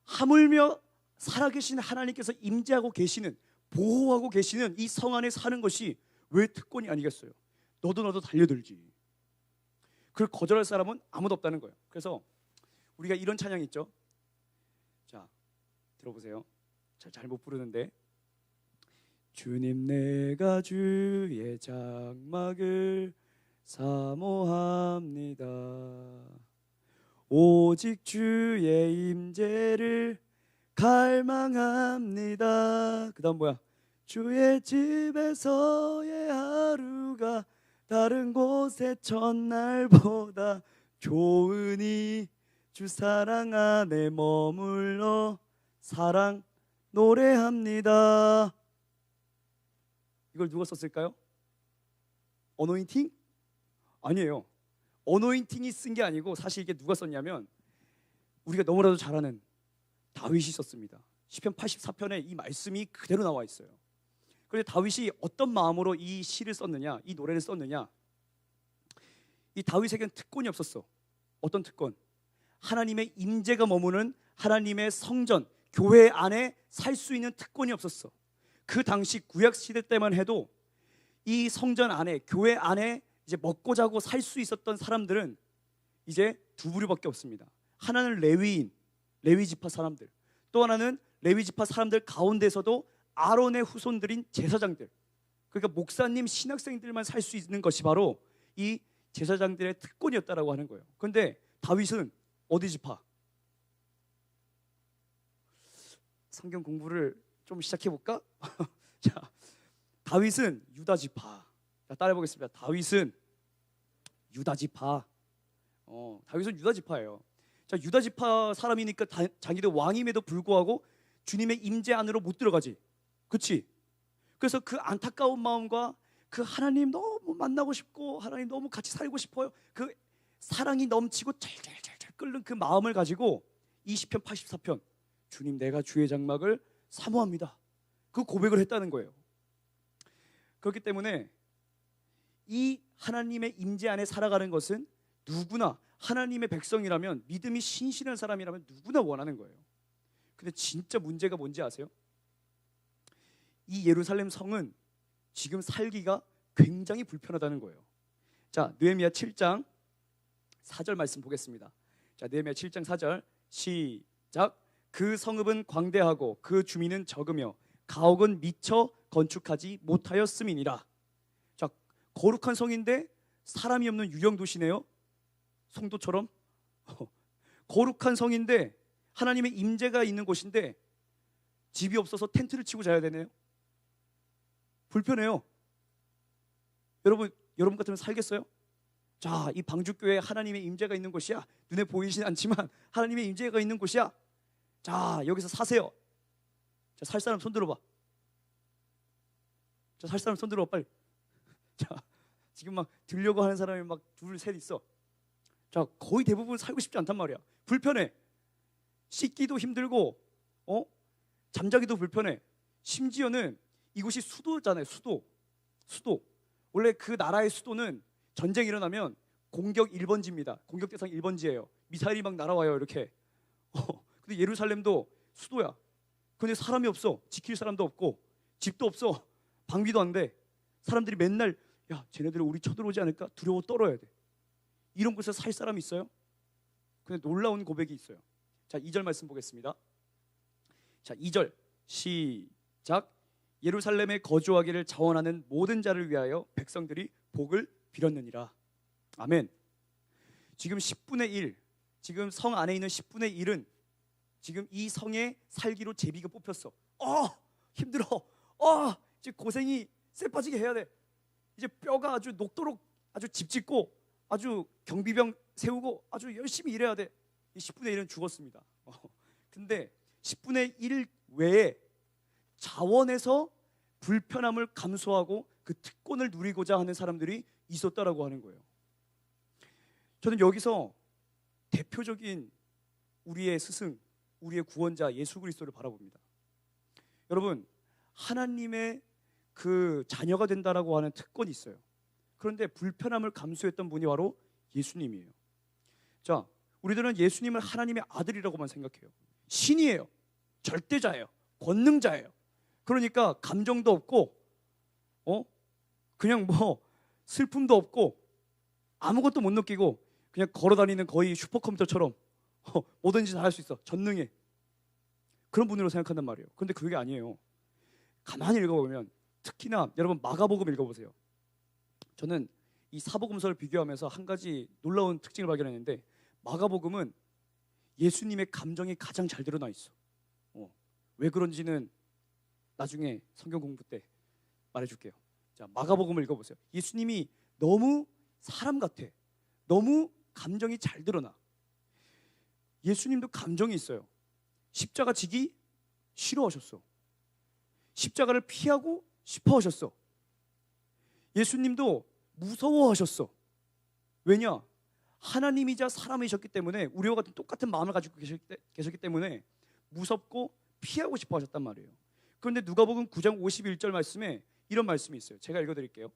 하물며 살아계신 하나님께서 임재하고 계시는 보호하고 계시는 이 성 안에 사는 것이 왜 특권이 아니겠어요? 너도 달려들지. 그걸 거절할 사람은 아무도 없다는 거예요. 그래서 우리가 이런 찬양 있죠. 자, 들어보세요. 잘 못 부르는데 주님 내가 주의 장막을 사모합니다. 오직 주의 임재를 갈망합니다. 그 다음 뭐야? 주의 집에서의 하루가 다른 곳의 첫날보다 좋으니 주 사랑 안에 머물러 사랑 노래합니다. 이걸 누가 썼을까요? 어노인팅? 아니에요. 어노인팅이 쓴 게 아니고 사실 이게 누가 썼냐면 우리가 너무나도 잘 아는 다윗이 썼습니다. 시편 84편에 이 말씀이 그대로 나와 있어요. 그런데 다윗이 어떤 마음으로 이 시를 썼느냐, 이 노래를 썼느냐? 이 다윗에겐 특권이 없었어. 어떤 특권? 하나님의 임재가 머무는 하나님의 성전, 교회 안에 살 수 있는 특권이 없었어. 그 당시 구약 시대 때만 해도 이 성전 안에, 교회 안에 이제 먹고 자고 살 수 있었던 사람들은 이제 두 부류밖에 없습니다. 하나는 레위인, 레위 지파 사람들. 또 하나는 레위 지파 사람들 가운데서도 아론의 후손들인 제사장들. 그러니까 목사님, 신학생들만 살 수 있는 것이 바로 이 제사장들의 특권이었다라고 하는 거예요. 그런데 다윗은 어디 지파? 성경 공부를 좀 시작해 볼까? 자, 다윗은 유다 지파. 자, 따라해 보겠습니다. 다윗은 유다 지파. 다윗은 유다 지파예요. 자, 유다 지파 사람이니까 자기도 왕임에도 불구하고 주님의 임재 안으로 못 들어가지. 그렇지? 그래서 그 안타까운 마음과 그 하나님 너무 만나고 싶고 하나님 너무 같이 살고 싶어요. 그 사랑이 넘치고 찰찰찰찰 끓는 그 마음을 가지고 이 시편 84편 주님 내가 주의 장막을 사모합니다. 그 고백을 했다는 거예요. 그렇기 때문에 이 하나님의 임재 안에 살아가는 것은 누구나 하나님의 백성이라면 믿음이 신실한 사람이라면 누구나 원하는 거예요. 근데 진짜 문제가 뭔지 아세요? 이 예루살렘 성은 지금 살기가 굉장히 불편하다는 거예요. 자, 느헤미야 7장 4절 말씀 보겠습니다. 자, 느헤미야 7장 4절 시작. 그 성읍은 광대하고 그 주민은 적으며 가옥은 미처 건축하지 못하였음이니라. 자, 거룩한 성인데 사람이 없는 유령 도시네요. 송도처럼. 거룩한 성인데 하나님의 임재가 있는 곳인데 집이 없어서 텐트를 치고 자야 되네요. 불편해요. 여러분 같으면 살겠어요? 자, 이 방주교회 하나님의 임재가 있는 곳이야. 눈에 보이진 않지만 하나님의 임재가 있는 곳이야. 자, 여기서 사세요. 자, 살 사람 손 들어봐. 자, 살 사람 손 들어봐 빨리. 자, 지금 막 들려고 하는 사람이 막 둘, 셋 있어. 자, 거의 대부분 살고 싶지 않단 말이야. 불편해. 씻기도 힘들고, 잠자기도 불편해. 심지어는 이곳이 수도잖아요. 수도. 원래 그 나라의 수도는 전쟁이 일어나면 공격 1번지입니다. 공격 대상 1번지예요. 미사일이 막 날아와요. 이렇게. 근데 예루살렘도 수도야. 근데 사람이 없어. 지킬 사람도 없고 집도 없어. 방비도 안 돼. 사람들이 맨날 야, 쟤네들 우리 쳐들어오지 않을까? 두려워 떨어야 돼. 이런 곳에 살 사람이 있어요? 근데 놀라운 고백이 있어요. 자, 2절 말씀 보겠습니다. 자, 2절 시작. 예루살렘에 거주하기를 자원하는 모든 자를 위하여 백성들이 복을 빌었느니라. 아멘. 지금 10분의 1, 지금 성 안에 있는 10분의 1은 지금 이 성에 살기로 제비가 뽑혔어. 힘들어. 이제 고생이 쎄 빠지게 해야 돼. 이제 뼈가 아주 녹도록 아주 집 짓고 아주 경비병 세우고 아주 열심히 일해야 돼. 이 10분의 1은 죽었습니다. 근데 10분의 1 외에 자원에서 불편함을 감수하고 그 특권을 누리고자 하는 사람들이 있었다라고 하는 거예요. 저는 여기서 대표적인 우리의 스승, 우리의 구원자 예수 그리스도를 바라봅니다. 여러분, 하나님의 그 자녀가 된다라고 하는 특권이 있어요. 그런데 불편함을 감수했던 분이 바로 예수님이에요. 자, 우리들은 예수님을 하나님의 아들이라고만 생각해요. 신이에요. 절대자예요. 권능자예요. 그러니까 감정도 없고 그냥 뭐 슬픔도 없고 아무것도 못 느끼고 그냥 걸어다니는 거의 슈퍼컴퓨터처럼 뭐든지 다 할 수 있어. 전능해. 그런 분으로 생각한단 말이에요. 그런데 그게 아니에요. 가만히 읽어보면, 특히나 여러분 마가복음 읽어보세요. 저는 이 사복음서를 비교하면서 한 가지 놀라운 특징을 발견했는데, 마가복음은 예수님의 감정이 가장 잘 드러나 있어. 왜 그런지는 나중에 성경 공부 때 말해줄게요. 자, 마가복음을 읽어보세요. 예수님이 너무 사람 같아. 너무 감정이 잘 드러나. 예수님도 감정이 있어요. 십자가 지기 싫어하셨어. 십자가를 피하고 싶어 하셨어. 예수님도 무서워하셨어. 왜냐? 하나님이자 사람이셨기 때문에, 우리와 같은 똑같은 마음을 가지고 계셨기 때문에 무섭고 피하고 싶어 하셨단 말이에요. 그런데 누가복음 9장 51절 말씀에 이런 말씀이 있어요. 제가 읽어드릴게요.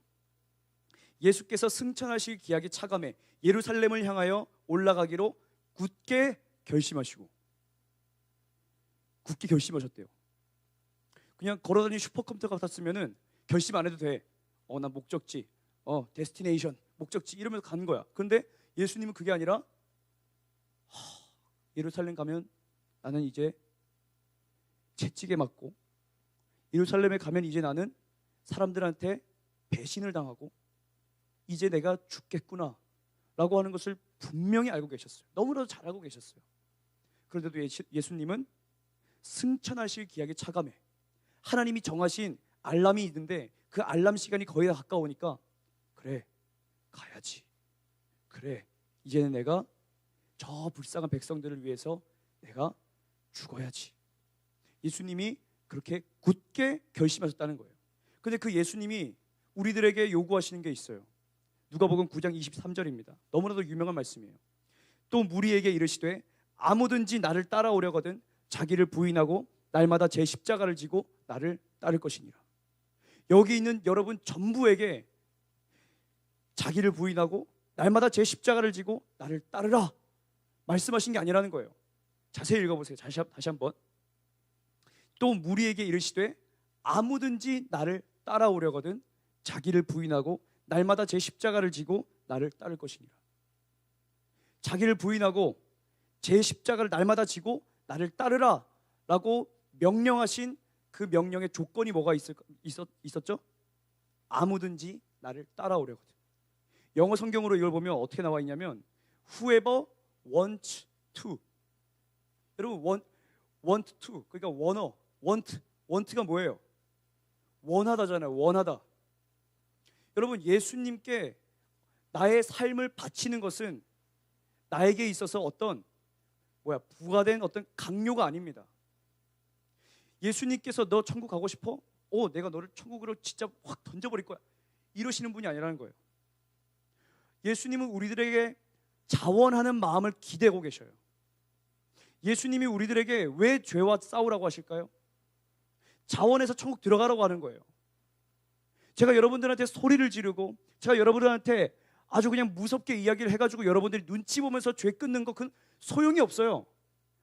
예수께서 승천하실 기약이 차감해 예루살렘을 향하여 올라가기로 굳게 결심하셨대요. 그냥 걸어다니는 슈퍼컴퓨터 같았으면은 결심 안 해도 돼. 나 목적지, 데스티네이션, 목적지 이러면서 가는 거야. 그런데 예수님은 그게 아니라 예루살렘 가면 나는 이제 채찍에 맞고, 예루살렘에 가면 이제 나는 사람들한테 배신을 당하고 이제 내가 죽겠구나 라고 하는 것을 분명히 알고 계셨어요. 너무나도 잘 알고 계셨어요. 그런데도 예수님은 승천하실 기약이 차감해. 하나님이 정하신 알람이 있는데 그 알람 시간이 거의 다 가까우니까, 그래, 가야지. 그래, 이제는 내가 저 불쌍한 백성들을 위해서 내가 죽어야지. 예수님이 그렇게 굳게 결심하셨다는 거예요. 근데 그 예수님이 우리들에게 요구하시는 게 있어요. 누가복음 9장 23절입니다. 너무나도 유명한 말씀이에요. 또 무리에게 이르시되 아무든지 나를 따라오려거든 자기를 부인하고 날마다 제 십자가를 지고 나를 따를 것이니라. 여기 있는 여러분 전부에게 자기를 부인하고 날마다 제 십자가를 지고 나를 따르라 말씀하신 게 아니라는 거예요. 자세히 읽어보세요. 다시 한번. 또 무리에게 이르시되 아무든지 나를 따라오려거든 자기를 부인하고 날마다 제 십자가를 지고 나를 따를 것이니라. 자기를 부인하고 제 십자가를 날마다 지고 나를 따르라 라고 명령하신 그 명령의 조건이 뭐가 있었죠? 아무든지 나를 따라오려거든. 영어 성경으로 이걸 보면 어떻게 나와 있냐면 whoever wants to. 여러분 want to, 그러니까 want가 뭐예요? 원하다잖아요. 원하다. 여러분, 예수님께 나의 삶을 바치는 것은 나에게 있어서 어떤 부과된 어떤 강요가 아닙니다. 예수님께서 너 천국 가고 싶어? 내가 너를 천국으로 진짜 확 던져버릴 거야 이러시는 분이 아니라는 거예요. 예수님은 우리들에게 자원하는 마음을 기대고 계셔요. 예수님이 우리들에게 왜 죄와 싸우라고 하실까요? 자원해서 천국 들어가라고 하는 거예요. 제가 여러분들한테 소리를 지르고 제가 여러분들한테 아주 그냥 무섭게 이야기를 해가지고 여러분들이 눈치 보면서 죄 끊는 거 그건 소용이 없어요.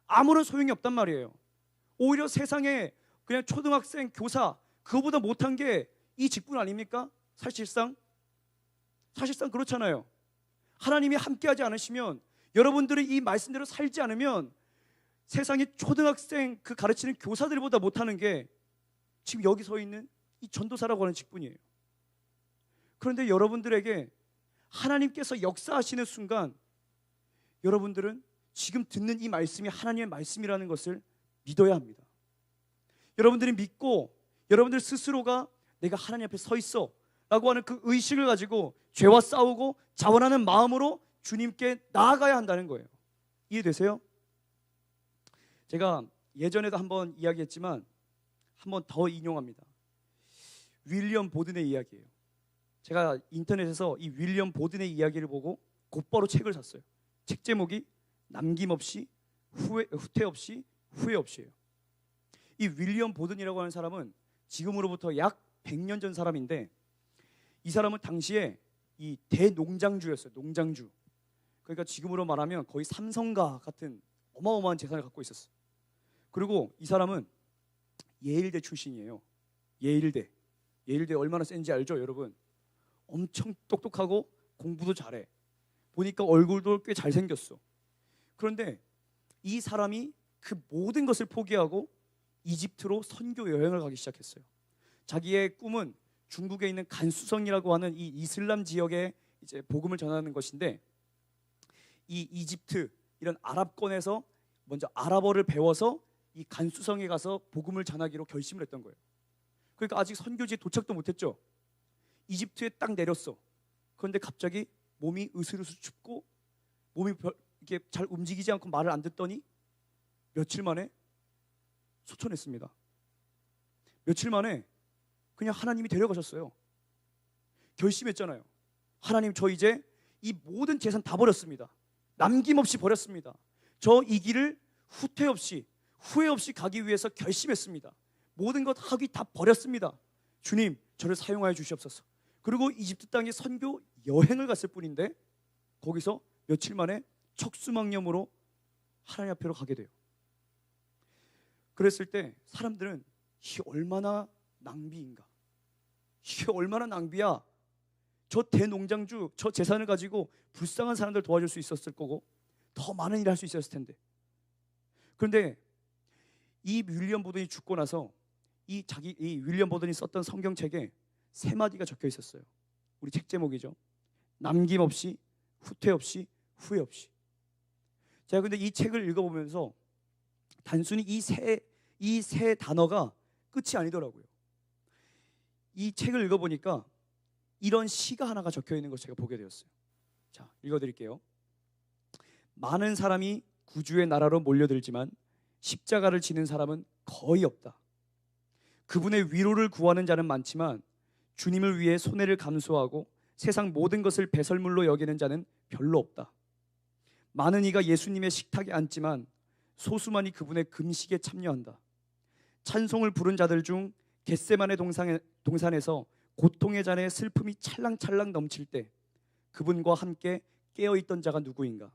아무런 소용이 없단 말이에요. 오히려 세상에 그냥 초등학생, 교사 그거보다 못한 게 이 직분 아닙니까? 사실상 그렇잖아요. 하나님이 함께하지 않으시면, 여러분들이 이 말씀대로 살지 않으면 세상에 초등학생 그 가르치는 교사들보다 못하는 게 지금 여기 서 있는 이 전도사라고 하는 직분이에요. 그런데 여러분들에게 하나님께서 역사하시는 순간 여러분들은 지금 듣는 이 말씀이 하나님의 말씀이라는 것을 믿어야 합니다. 여러분들이 믿고 여러분들 스스로가 내가 하나님 앞에 서 있어 라고 하는 그 의식을 가지고 죄와 싸우고 자원하는 마음으로 주님께 나아가야 한다는 거예요. 이해되세요? 제가 예전에도 한번 이야기했지만 한번 더 인용합니다. 윌리엄 보든의 이야기예요. 제가 인터넷에서 이 윌리엄 보든의 이야기를 보고 곧바로 책을 샀어요. 책 제목이 남김없이 후퇴 없이 후회 없이예요. 이 윌리엄 보든이라고 하는 사람은 지금으로부터 약 100년 전 사람인데, 이 사람은 당시에 이 대농장주였어요. 농장주. 그러니까 지금으로 말하면 거의 삼성가 같은 어마어마한 재산을 갖고 있었어요. 그리고 이 사람은 예일대 출신이에요. 예일대 얼마나 센지 알죠, 여러분? 엄청 똑똑하고 공부도 잘해. 보니까 얼굴도 꽤 잘생겼어. 그런데 이 사람이 그 모든 것을 포기하고 이집트로 선교 여행을 가기 시작했어요. 자기의 꿈은 중국에 있는 간수성이라고 하는 이 이슬람 지역에 이제 복음을 전하는 것인데, 이 이집트 이런 아랍권에서 먼저 아랍어를 배워서 이 간수성에 가서 복음을 전하기로 결심을 했던 거예요. 그러니까 아직 선교지에 도착도 못했죠. 이집트에 딱 내렸어. 그런데 갑자기 몸이 으슬으슬 춥고 몸이 이게 잘 움직이지 않고 말을 안 듣더니 며칠 만에 소천했습니다. 며칠 만에 그냥 하나님이 데려가셨어요. 결심했잖아요. 하나님, 저 이제 이 모든 재산 다 버렸습니다. 남김없이 버렸습니다. 저 이 길을 후퇴 없이 후회 없이 가기 위해서 결심했습니다. 모든 것 학위 다 버렸습니다. 주님, 저를 사용하여 주시옵소서. 그리고 이집트 땅에 선교 여행을 갔을 뿐인데 거기서 며칠 만에 척수막염으로 하나님 앞으로 가게 돼요. 그랬을 때 사람들은 이게 얼마나 낭비인가, 이게 얼마나 낭비야. 저 대농장주 저 재산을 가지고 불쌍한 사람들 도와줄 수 있었을 거고 더 많은 일을 할 수 있었을 텐데. 그런데 이 윌리엄 보든이 죽고 나서 이 윌리엄 보든이 썼던 성경책에 세 마디가 적혀 있었어요. 우리 책 제목이죠. 남김없이 후퇴 없이 후회 없이. 제가 근데 이 책을 읽어보면서 단순히 이 세 단어가 끝이 아니더라고요. 이 책을 읽어보니까 이런 시가 하나가 적혀 있는 걸 제가 보게 되었어요. 자, 읽어드릴게요. 많은 사람이 구주의 나라로 몰려들지만 십자가를 지는 사람은 거의 없다. 그분의 위로를 구하는 자는 많지만 주님을 위해 손해를 감수하고 세상 모든 것을 배설물로 여기는 자는 별로 없다. 많은 이가 예수님의 식탁에 앉지만 소수만이 그분의 금식에 참여한다. 찬송을 부른 자들 중 겟세마네 동산에서 고통의 잔에 슬픔이 찰랑찰랑 넘칠 때 그분과 함께 깨어있던 자가 누구인가?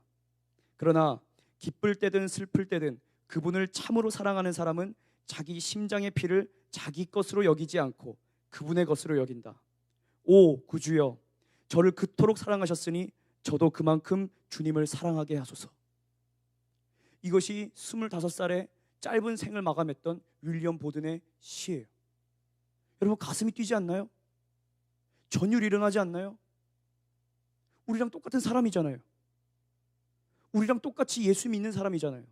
그러나 기쁠 때든 슬플 때든 그분을 참으로 사랑하는 사람은 자기 심장의 피를 자기 것으로 여기지 않고 그분의 것으로 여긴다. 오 구주여, 저를 그토록 사랑하셨으니 저도 그만큼 주님을 사랑하게 하소서. 이것이 25살의 짧은 생을 마감했던 윌리엄 보든의 시예요. 여러분, 가슴이 뛰지 않나요? 전율이 일어나지 않나요? 우리랑 똑같은 사람이잖아요. 우리랑 똑같이 예수 믿는 사람이잖아요.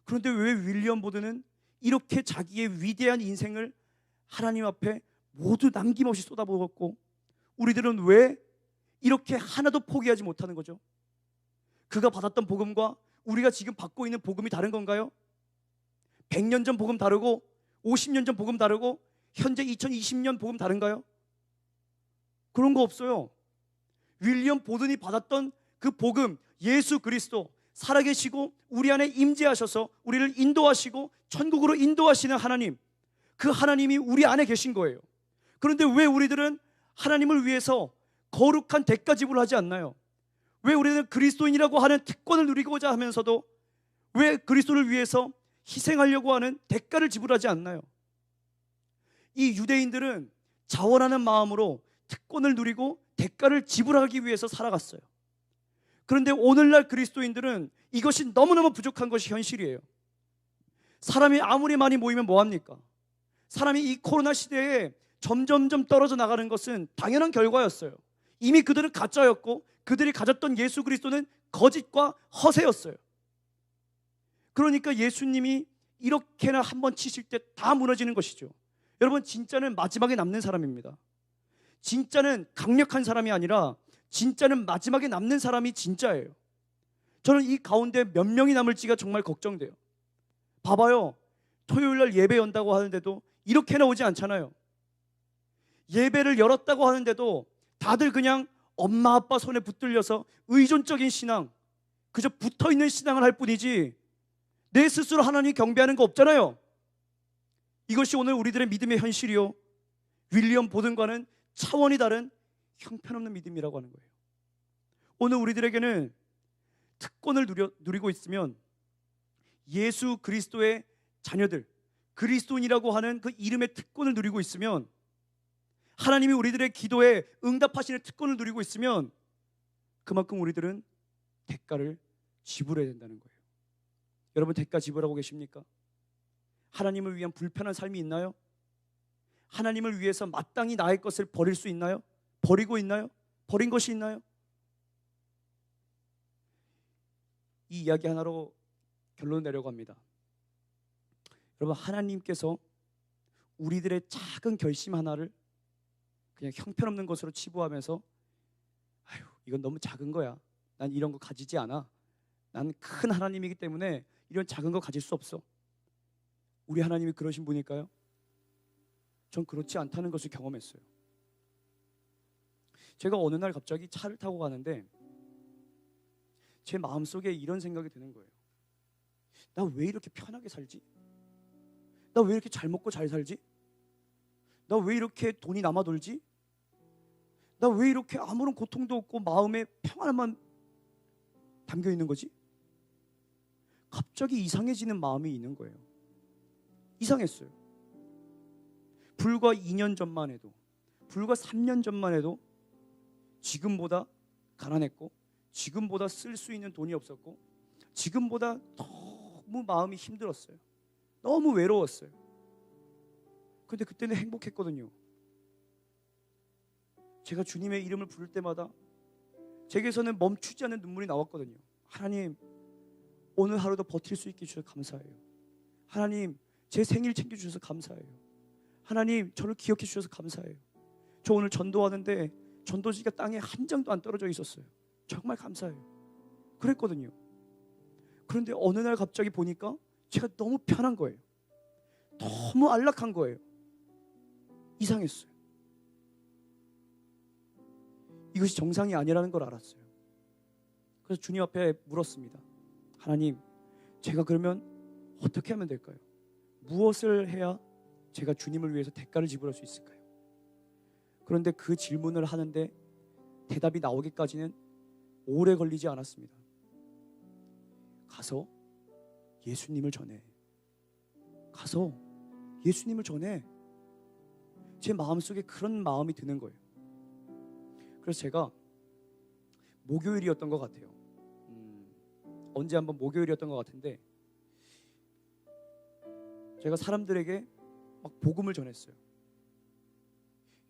그런데 왜 윌리엄 보든은 이렇게 자기의 위대한 인생을 하나님 앞에 모두 남김없이 쏟아부었고 우리들은 왜 이렇게 하나도 포기하지 못하는 거죠? 그가 받았던 복음과 우리가 지금 받고 있는 복음이 다른 건가요? 100년 전 복음 다르고 50년 전 복음 다르고 현재 2020년 복음 다른가요? 그런 거 없어요. 윌리엄 보든이 받았던 그 복음, 예수 그리스도 살아계시고 우리 안에 임재하셔서 우리를 인도하시고 천국으로 인도하시는 하나님, 그 하나님이 우리 안에 계신 거예요. 그런데 왜 우리들은 하나님을 위해서 거룩한 대가 지불을 하지 않나요? 왜 우리는 그리스도인이라고 하는 특권을 누리고자 하면서도 왜 그리스도를 위해서 희생하려고 하는 대가를 지불하지 않나요? 이 유대인들은 자원하는 마음으로 특권을 누리고 대가를 지불하기 위해서 살아갔어요. 그런데 오늘날 그리스도인들은 이것이 너무너무 부족한 것이 현실이에요. 사람이 아무리 많이 모이면 뭐합니까? 사람이 이 코로나 시대에 점점점 떨어져 나가는 것은 당연한 결과였어요. 이미 그들은 가짜였고 그들이 가졌던 예수 그리스도는 거짓과 허세였어요. 그러니까 예수님이 이렇게나 한번 치실 때 다 무너지는 것이죠. 여러분, 진짜는 마지막에 남는 사람입니다. 진짜는 강력한 사람이 아니라 진짜는 마지막에 남는 사람이 진짜예요. 저는 이 가운데 몇 명이 남을지가 정말 걱정돼요. 봐봐요. 토요일 날 예배 연다고 하는데도 이렇게나 오지 않잖아요. 예배를 열었다고 하는데도 다들 그냥 엄마 아빠 손에 붙들려서 의존적인 신앙, 그저 붙어있는 신앙을 할 뿐이지 내 스스로 하나님 경배하는 거 없잖아요. 이것이 오늘 우리들의 믿음의 현실이요, 윌리엄 보든과는 차원이 다른 형편없는 믿음이라고 하는 거예요. 오늘 우리들에게는 특권을 누리고 있으면 예수 그리스도의 자녀들, 그리스도인이라고 하는 그 이름의 특권을 누리고 있으면, 하나님이 우리들의 기도에 응답하시는 특권을 누리고 있으면 그만큼 우리들은 대가를 지불해야 된다는 거예요. 여러분, 대가 지불하고 계십니까? 하나님을 위한 불편한 삶이 있나요? 하나님을 위해서 마땅히 나의 것을 버릴 수 있나요? 버리고 있나요? 버린 것이 있나요? 이 이야기 하나로 결론 내려고 합니다. 여러분, 하나님께서 우리들의 작은 결심 하나를 그냥 형편없는 것으로 치부하면서 아유, 이건 너무 작은 거야, 난 이런 거 가지지 않아, 난 큰 하나님이기 때문에 이런 작은 거 가질 수 없어, 우리 하나님이 그러신 분일까요? 전 그렇지 않다는 것을 경험했어요. 제가 어느 날 갑자기 차를 타고 가는데 제 마음속에 이런 생각이 드는 거예요. 나 왜 이렇게 편하게 살지? 나 왜 이렇게 잘 먹고 잘 살지? 나 왜 이렇게 돈이 남아 돌지? 나 왜 이렇게 아무런 고통도 없고 마음에 평안만 담겨 있는 거지? 갑자기 이상해지는 마음이 있는 거예요. 이상했어요. 불과 2년 전만 해도, 불과 3년 전만 해도 지금보다 가난했고, 지금보다 쓸 수 있는 돈이 없었고, 지금보다 너무 마음이 힘들었어요. 너무 외로웠어요. 근데 그때는 행복했거든요. 제가 주님의 이름을 부를 때마다 제게서는 멈추지 않는 눈물이 나왔거든요. 하나님, 오늘 하루도 버틸 수 있게 해주셔서 감사해요. 하나님, 제 생일 챙겨주셔서 감사해요. 하나님, 저를 기억해 주셔서 감사해요. 저 오늘 전도하는데 전도지가 땅에 한 장도 안 떨어져 있었어요. 정말 감사해요. 그랬거든요. 그런데 어느 날 갑자기 보니까 제가 너무 편한 거예요. 너무 안락한 거예요. 이상했어요. 이것이 정상이 아니라는 걸 알았어요. 그래서 주님 앞에 물었습니다. 하나님, 제가 그러면 어떻게 하면 될까요? 무엇을 해야 제가 주님을 위해서 대가를 지불할 수 있을까요? 그런데 그 질문을 하는데 대답이 나오기까지는 오래 걸리지 않았습니다. 가서 예수님을 전해. 가서 예수님을 전해. 제 마음속에 그런 마음이 드는 거예요. 그래서 제가 목요일이었던 것 같아요. 언제 한번 목요일이었던 것 같은데 제가 사람들에게 막 복음을 전했어요.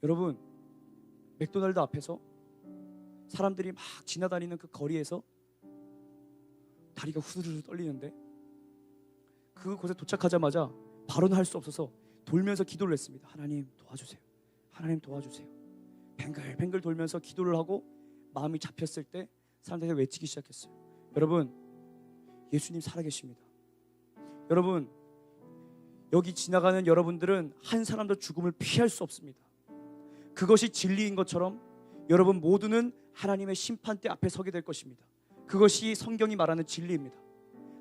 여러분, 맥도날드 앞에서 사람들이 막 지나다니는 그 거리에서 다리가 후두두두 떨리는데 그곳에 도착하자마자 바로는 할 수 없어서 돌면서 기도를 했습니다. 하나님 도와주세요. 하나님 도와주세요. 뱅글뱅글 돌면서 기도를 하고 마음이 잡혔을 때 사람들이 외치기 시작했어요. 여러분, 예수님 살아계십니다. 여러분, 여기 지나가는 여러분들은 한 사람도 죽음을 피할 수 없습니다. 그것이 진리인 것처럼 여러분 모두는 하나님의 심판대 앞에 서게 될 것입니다. 그것이 성경이 말하는 진리입니다.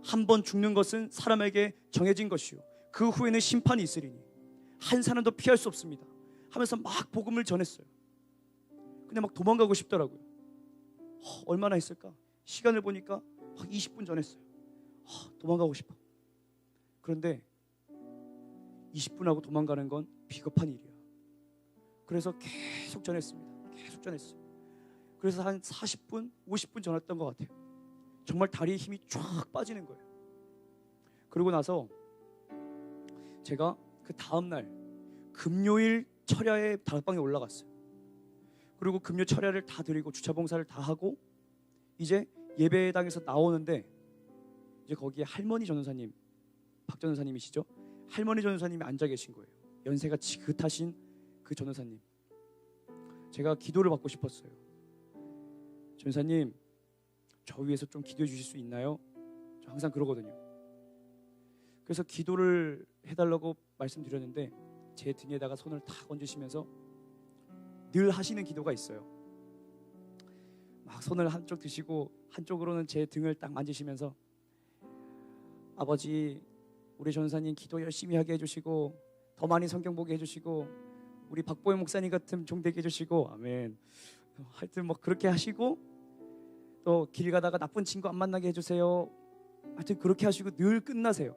한 번 죽는 것은 사람에게 정해진 것이요 그 후에는 심판이 있으리니 한 사람도 피할 수 없습니다 하면서 막 복음을 전했어요. 근데 막 도망가고 싶더라고요. 얼마나 했을까? 시간을 보니까 20분 전했어요. 도망가고 싶어. 그런데 20분 하고 도망가는 건 비겁한 일이야. 그래서 계속 전했습니다. 계속 전했어요. 그래서 한 40분, 50분 전했던 것 같아요. 정말 다리에 힘이 쫙 빠지는 거예요. 그러고 나서 제가 그 다음날 금요일 철야에 다락방에 올라갔어요. 그리고 금요 철야를 다 드리고 주차 봉사를 다 하고 이제 예배당에서 나오는데 이제 거기에 할머니 전도사님, 박 전도사님이시죠? 할머니 전도사님이 앉아 계신 거예요. 연세가 지긋하신 그 전도사님. 제가 기도를 받고 싶었어요. 전사님, 저 위해서 좀 기도해 주실 수 있나요? 저 항상 그러거든요. 그래서 기도를 해달라고 말씀드렸는데 제 등에다가 손을 탁 얹으시면서 늘 하시는 기도가 있어요. 막 손을 한쪽 드시고 한쪽으로는 제 등을 딱 만지시면서 아버지, 우리 전사님 기도 열심히 하게 해주시고 더 많이 성경 보게 해주시고 우리 박보영 목사님 같은 종 되게 해주시고 아멘. 하여튼 뭐 그렇게 하시고 또 길 가다가 나쁜 친구 안 만나게 해주세요. 하여튼 그렇게 하시고 늘 끝나세요.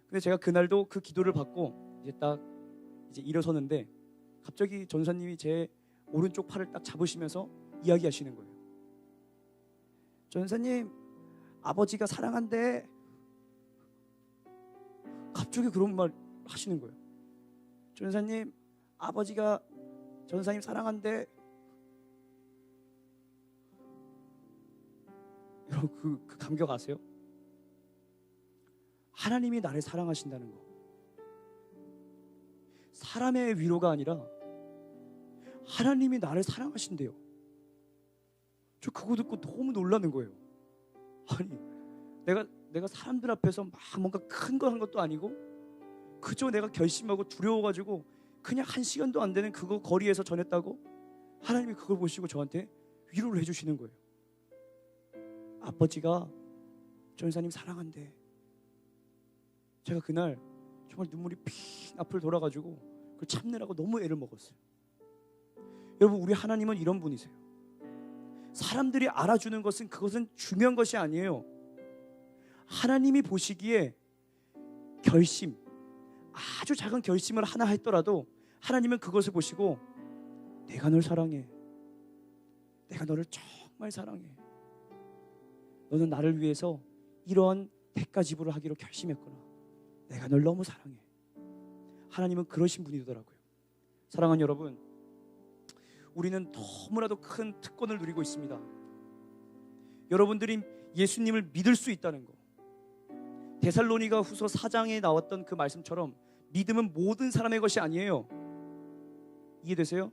근데 제가 그날도 그 기도를 받고 이제 일어서는데 갑자기 전사님이 제 오른쪽 팔을 딱 잡으시면서 이야기하시는 거예요. 전사님, 아버지가 사랑한대. 갑자기 그런 말 하시는 거예요. 전사님, 아버지가 전사님 사랑한대. 여러분 그 감격 아세요? 하나님이 나를 사랑하신다는 거. 사람의 위로가 아니라 하나님이 나를 사랑하신대요. 저 그거 듣고 너무 놀라는 거예요. 아니, 내가 사람들 앞에서 막 뭔가 큰 거 한 것도 아니고 그저 내가 결심하고 두려워가지고 그냥 1시간도 안 되는 그거 거리에서 전했다고 하나님이 그걸 보시고 저한테 위로를 해주시는 거예요. 아버지가 전사님 사랑한대. 제가 그날 정말 눈물이 핑 앞을 돌아가지고 그걸 참느라고 너무 애를 먹었어요. 여러분, 우리 하나님은 이런 분이세요. 사람들이 알아주는 것은 그것은 중요한 것이 아니에요. 하나님이 보시기에 결심, 아주 작은 결심을 하나 했더라도 하나님은 그것을 보시고 내가 널 사랑해. 내가 너를 정말 사랑해. 너는 나를 위해서 이런 대가 지불을 하기로 결심했구나. 내가 널 너무 사랑해. 하나님은 그러신 분이더라고요. 사랑하는 여러분, 우리는 너무나도 큰 특권을 누리고 있습니다. 여러분들이 예수님을 믿을 수 있다는 거. 데살로니가 후서 4장에 나왔던 그 말씀처럼 믿음은 모든 사람의 것이 아니에요. 이해되세요?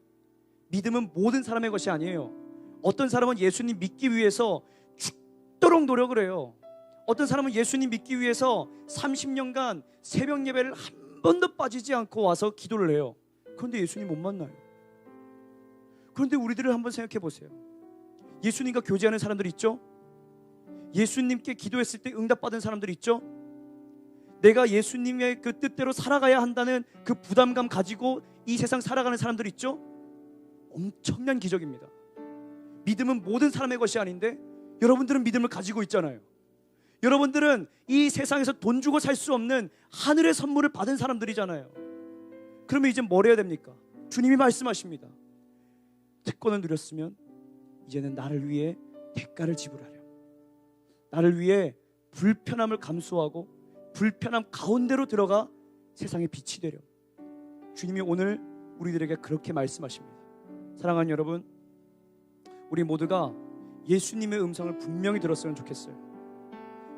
믿음은 모든 사람의 것이 아니에요. 어떤 사람은 예수님 믿기 위해서 죽도록 노력을 해요. 어떤 사람은 예수님 믿기 위해서 30년간 새벽 예배를 한 번도 빠지지 않고 와서 기도를 해요. 그런데 예수님 못 만나요. 그런데 우리들을 한번 생각해 보세요. 예수님과 교제하는 사람들 있죠? 예수님께 기도했을 때 응답받은 사람들 있죠? 내가 예수님의 그 뜻대로 살아가야 한다는 그 부담감 가지고 이 세상 살아가는 사람들 있죠? 엄청난 기적입니다. 믿음은 모든 사람의 것이 아닌데 여러분들은 믿음을 가지고 있잖아요. 여러분들은 이 세상에서 돈 주고 살 수 없는 하늘의 선물을 받은 사람들이잖아요. 그러면 이제 뭘 해야 됩니까? 주님이 말씀하십니다. 특권을 누렸으면 이제는 나를 위해 대가를 지불하렴. 나를 위해 불편함을 감수하고 불편함 가운데로 들어가 세상의 빛이 되렴. 주님이 오늘 우리들에게 그렇게 말씀하십니다. 사랑하는 여러분, 우리 모두가 예수님의 음성을 분명히 들었으면 좋겠어요.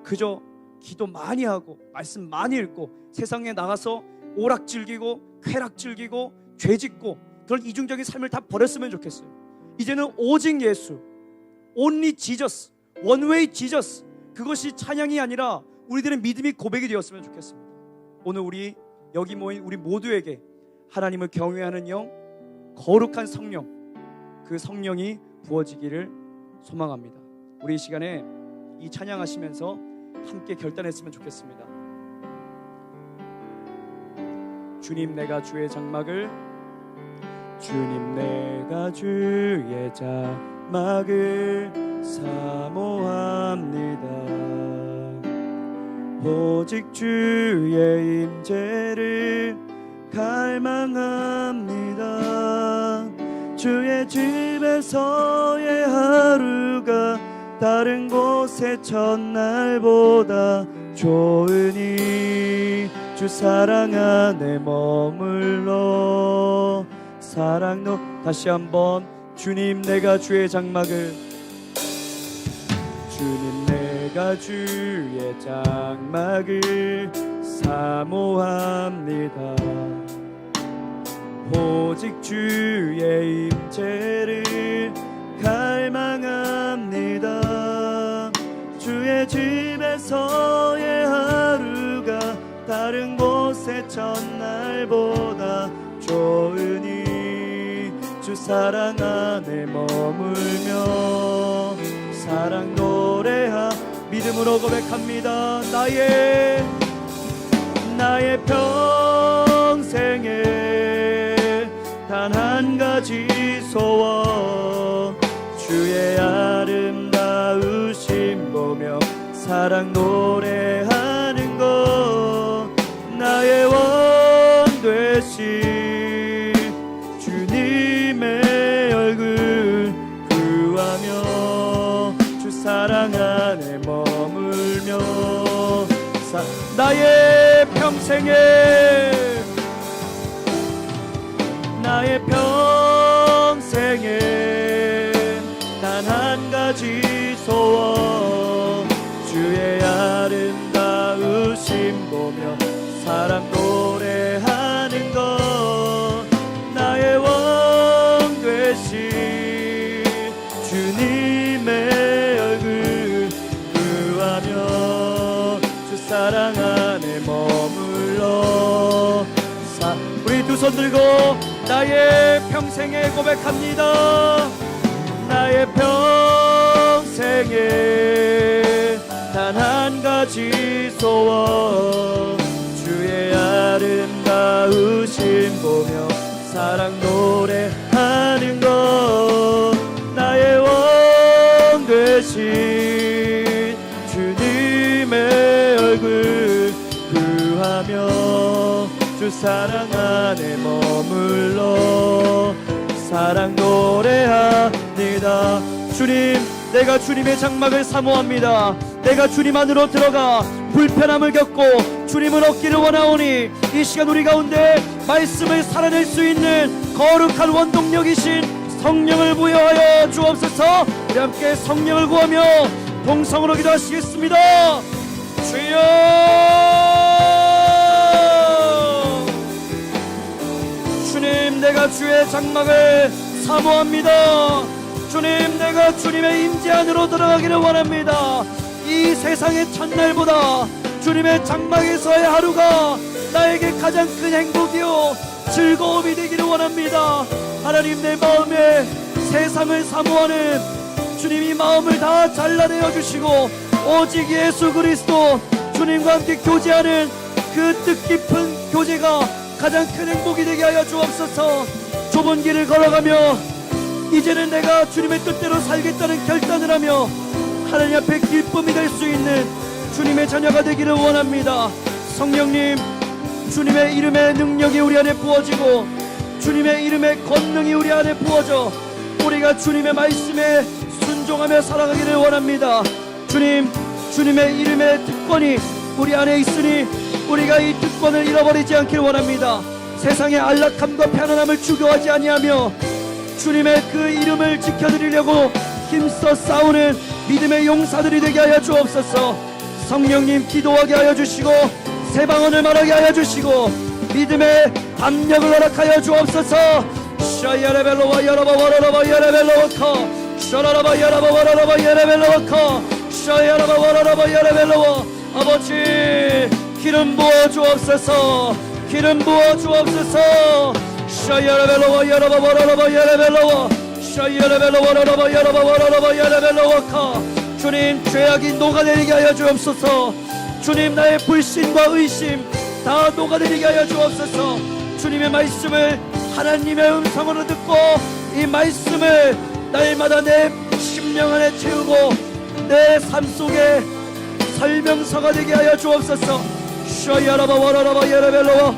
그저 기도 많이 하고 말씀 많이 읽고 세상에 나가서 오락 즐기고 쾌락 즐기고 죄 짓고 그런 이중적인 삶을 다 버렸으면 좋겠어요. 이제는 오직 예수, only Jesus, one way Jesus, 그것이 찬양이 아니라 우리들의 믿음이 고백이 되었으면 좋겠습니다. 오늘 우리 여기 모인 우리 모두에게 하나님을 경외하는 영, 거룩한 성령, 그 성령이 부어지기를 소망합니다. 우리 이 시간에 이 찬양하시면서 함께 결단했으면 좋겠습니다. 주님, 내가 주의 장막을, 주님, 내가 주의 장막을 사모합니다. 오직 주의 임재를 갈망합니다. 주의 집에서의 하루가 다른 곳의 첫날보다 좋으니 주 사랑 안에 머물러 사랑로. 다시 한번, 주님, 내가 주의 장막을, 주님, 내가 주의 장막을 사모합니다. 오직 주의 임재를 갈망합니다. 주의 집에서의 하루가 다른 곳의 첫날보다 좋으니 주 사랑 안에 머물며 사랑 노래하 믿음으로 고백합니다. 나의 평생에 단 한 가지 소원 주의 아름다우심 보며 사랑 노래하는 것 나의 원 되신 주님의 얼굴 구하며 주 사랑 안에 머물며 나의 평생에 단 한 가지 소원 주의 아름다우심 보며 사랑 노래하는 것 나의 원 되신 주님의 얼굴 구하며 주 사랑 안에 머물러 우리 두 손 들고 나의 평생에 고백합니다. 나의 평생에 단 한 가지 소원 주의 아름다우심 보며 사랑 노래하는 것 나의 원 되신 주님의 얼굴 구하며 주 사랑 안에 머물러 사랑 노래합니다. 주님, 내가 주님의 장막을 사모합니다. 내가 주님 안으로 들어가 불편함을 겪고 주님을 얻기를 원하오니 이 시간 우리 가운데 말씀을 살아낼 수 있는 거룩한 원동력이신 성령을 부여하여 주옵소서. 우리 함께 성령을 구하며 동성으로 기도하시겠습니다. 주여, 주님, 내가 주의 장막을 사모합니다. 주님, 내가 주님의 임재 안으로 들어가기를 원합니다. 이 세상의 첫날보다 주님의 장막에서의 하루가 나에게 가장 큰 행복이요 즐거움이 되기를 원합니다. 하나님, 내 마음에 세상을 사모하는 주님이 마음을 다 잘라내어 주시고 오직 예수 그리스도 주님과 함께 교제하는 그 뜻깊은 교제가 가장 큰 행복이 되게 하여 주옵소서. 좁은 길을 걸어가며 이제는 내가 주님의 뜻대로 살겠다는 결단을 하며 하나님 앞에 기쁨이 될 수 있는 주님의 자녀가 되기를 원합니다. 성령님, 주님의 이름의 능력이 우리 안에 부어지고 주님의 이름의 권능이 우리 안에 부어져 우리가 주님의 말씀에 순종하며 살아가기를 원합니다. 주님, 주님의 이름의 특권이 우리 안에 있으니 우리가 이 특권을 잃어버리지 않기를 원합니다. 세상의 안락함과 편안함을 추구하지 아니하며 주님의 그 이름을 지켜드리려고 힘써 싸우는 믿음의 용사들이 되게 하여 주옵소서. 성령님, 기도하게 하여 주시고 새 방언을 말하게 하여 주시고 믿음의 담력을 허락하여 주옵소서. 샤야레벨로와 여러바와라바 야레벨로와커 샤라라바 여러바와라바 야레벨로와커 샤야라바와라바 야레벨로와 아버지, 기름 부어 주옵소서. 기름 부어 주옵소서. 샤야레벨로와 여러바와라바 야레벨로와 샤야레벨로와라바 여러바와라바 야레벨로와커 주님, 죄악이 녹아내리게 하여 주옵소서. 주님, 나의 불신과 의심 다 녹아내리게 하여 주옵소서. 주님의 말씀을 하나님의 음성으로 듣고 이 말씀을 날마다 내 심령 안에 채우고 내 삶 속에 설명서가 되게 하여 주옵소서. 샤야라바 와라라바 야라벨로와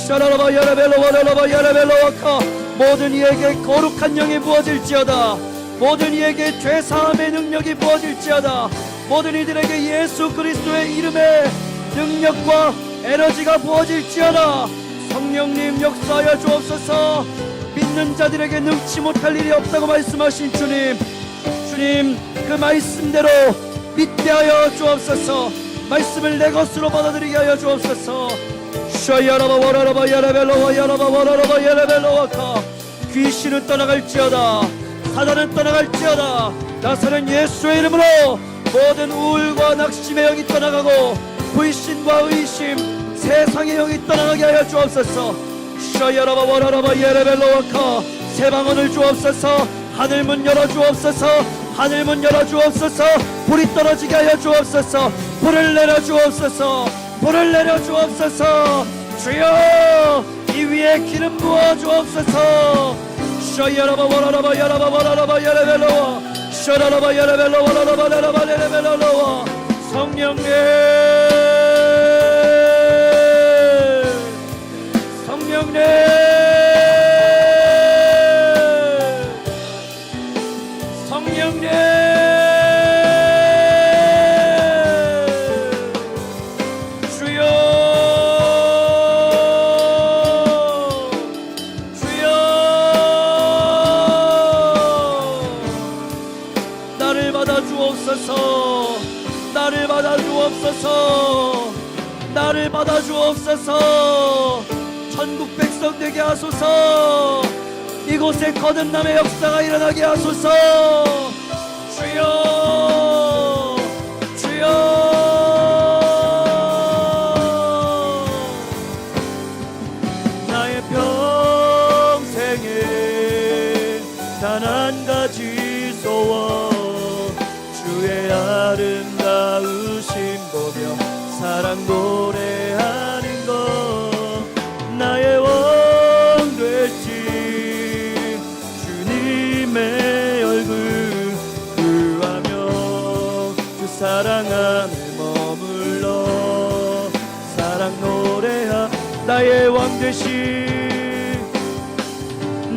샤라라바 야라벨로 와라라바 야라벨로와카 모든 이에게 거룩한 영이 부어질지어다. 모든 이에게 죄사함의 능력이 부어질지어다. 모든 이들에게 예수 그리스도의 이름의 능력과 에너지가 부어질지어다. 성령님, 역사하여 주옵소서. 믿는 자들에게 능치 못할 일이 없다고 말씀하신 주님, 주님, 그 말씀대로 믿게 하여 주옵소서. 말씀을 내 것으로 받아들이게 하여 주옵소서. 샤야라바 와라라바 야라벨로와 야라바 와라라바 야라벨로와카. 귀신은 떠나갈지어다, 사단은 떠나갈지어다. 나사는 예수의 이름으로 모든 우울과 낙심의 영이 떠나가고 불신과 의심, 세상의 영이 떠나가게 하여 주옵소서. 샤야라바 와라라바 야라벨로와카. 새 방언을 주옵소서. 하늘문 열어 주옵소서. 하늘문 열어 주옵소서. 불이 떨어지게 하여 주옵소서. 불을 내려 주옵소서. 불을 내려 주옵소서. 주여 이 위에 기름 부어 주옵소서. 샤야라바 와라라바 야라바 와라라바 야라벨로와 샤라라바 야라벨로 와라라바 야라바 야라벨로와. 성령님, 성령님, 성령님, 주여, 주여, 나를 받아 주옵소서. 나를 받아 주옵소서. 나를 받아 주옵소서. 천국 백성 되게 하소서. 이곳에 거듭남의 역사가 일어나게 하소서. 주여, 주여. 나의 평생에 단 한 가지 소원, 주의 아름다우심 보며 사랑 노래하는 것. 나의 왕 되신 주님의 얼굴 구하며 그 사랑 안에 머물러 사랑 노래하. 나의 왕 되신,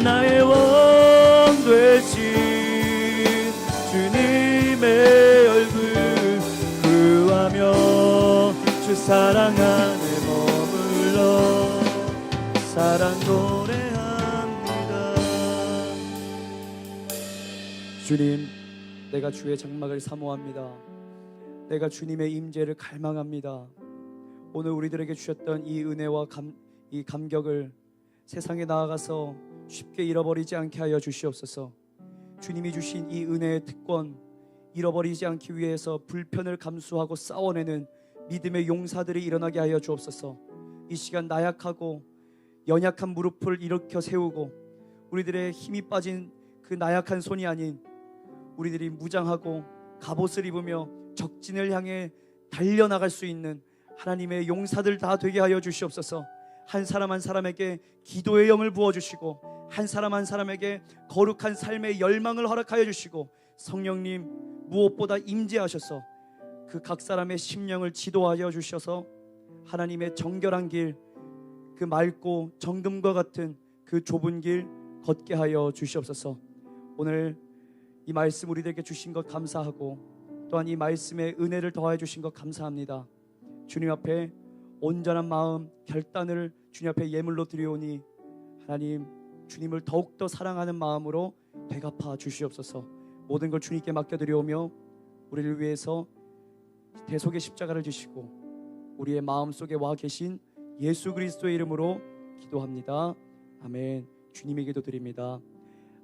나의 왕 되신 주님의 얼굴 구하며 주 사랑 안에 머물러 사랑 노래합니다. 주님, 내가 주의 장막을 사모합니다. 내가 주님의 임재를 갈망합니다. 오늘 우리들에게 주셨던 이 은혜와 이 감격을 세상에 나아가서 쉽게 잃어버리지 않게 하여 주시옵소서. 주님이 주신 이 은혜의 특권 잃어버리지 않기 위해서 불편을 감수하고 싸워내는 믿음의 용사들이 일어나게 하여 주옵소서. 이 시간 나약하고 연약한 무릎을 일으켜 세우고 우리들의 힘이 빠진 그 나약한 손이 아닌 우리들이 무장하고 갑옷을 입으며 적진을 향해 달려나갈 수 있는 하나님의 용사들 다 되게 하여 주시옵소서. 한 사람 한 사람에게 기도의 영을 부어주시고 한 사람 한 사람에게 거룩한 삶의 열망을 허락하여 주시고 성령님 무엇보다 임재하셔서 그 각 사람의 심령을 지도하여 주셔서 하나님의 정결한 길, 그 맑고 정금과 같은 그 좁은 길 걷게 하여 주시옵소서. 오늘 이 말씀 우리들에게 주신 것 감사하고 또한 이 말씀에 은혜를 더하여 주신 것 감사합니다. 주님 앞에 온전한 마음 결단을 주님 앞에 예물로 드리오니 하나님 주님을 더욱더 사랑하는 마음으로 되갚아 주시옵소서. 모든 걸 주님께 맡겨드리오며 우리를 위해서 대속의 십자가를 지시고 우리의 마음속에 와 계신 예수 그리스도의 이름으로 기도합니다. 아멘. 주님의 기도 드립니다.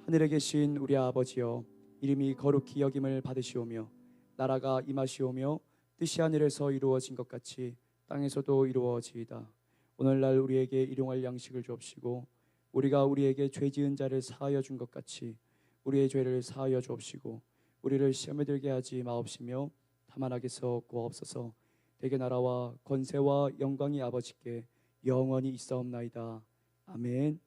하늘에 계신 우리 아버지여, 이름이 거룩히 여김을 받으시오며 나라가 임하시오며 뜻이 하늘에서 이루어진 것 같이 땅에서도 이루어지이다. 오늘날 우리에게 일용할 양식을 주옵시고 우리가 우리에게 죄 지은 자를 사하여 준 것 같이 우리의 죄를 사하여 주옵시고 우리를 시험에 들게 하지 마옵시며 다만 악에서 구하옵소서. 대개 나라와 권세와 영광이 아버지께 영원히 있사옵나이다. 아멘.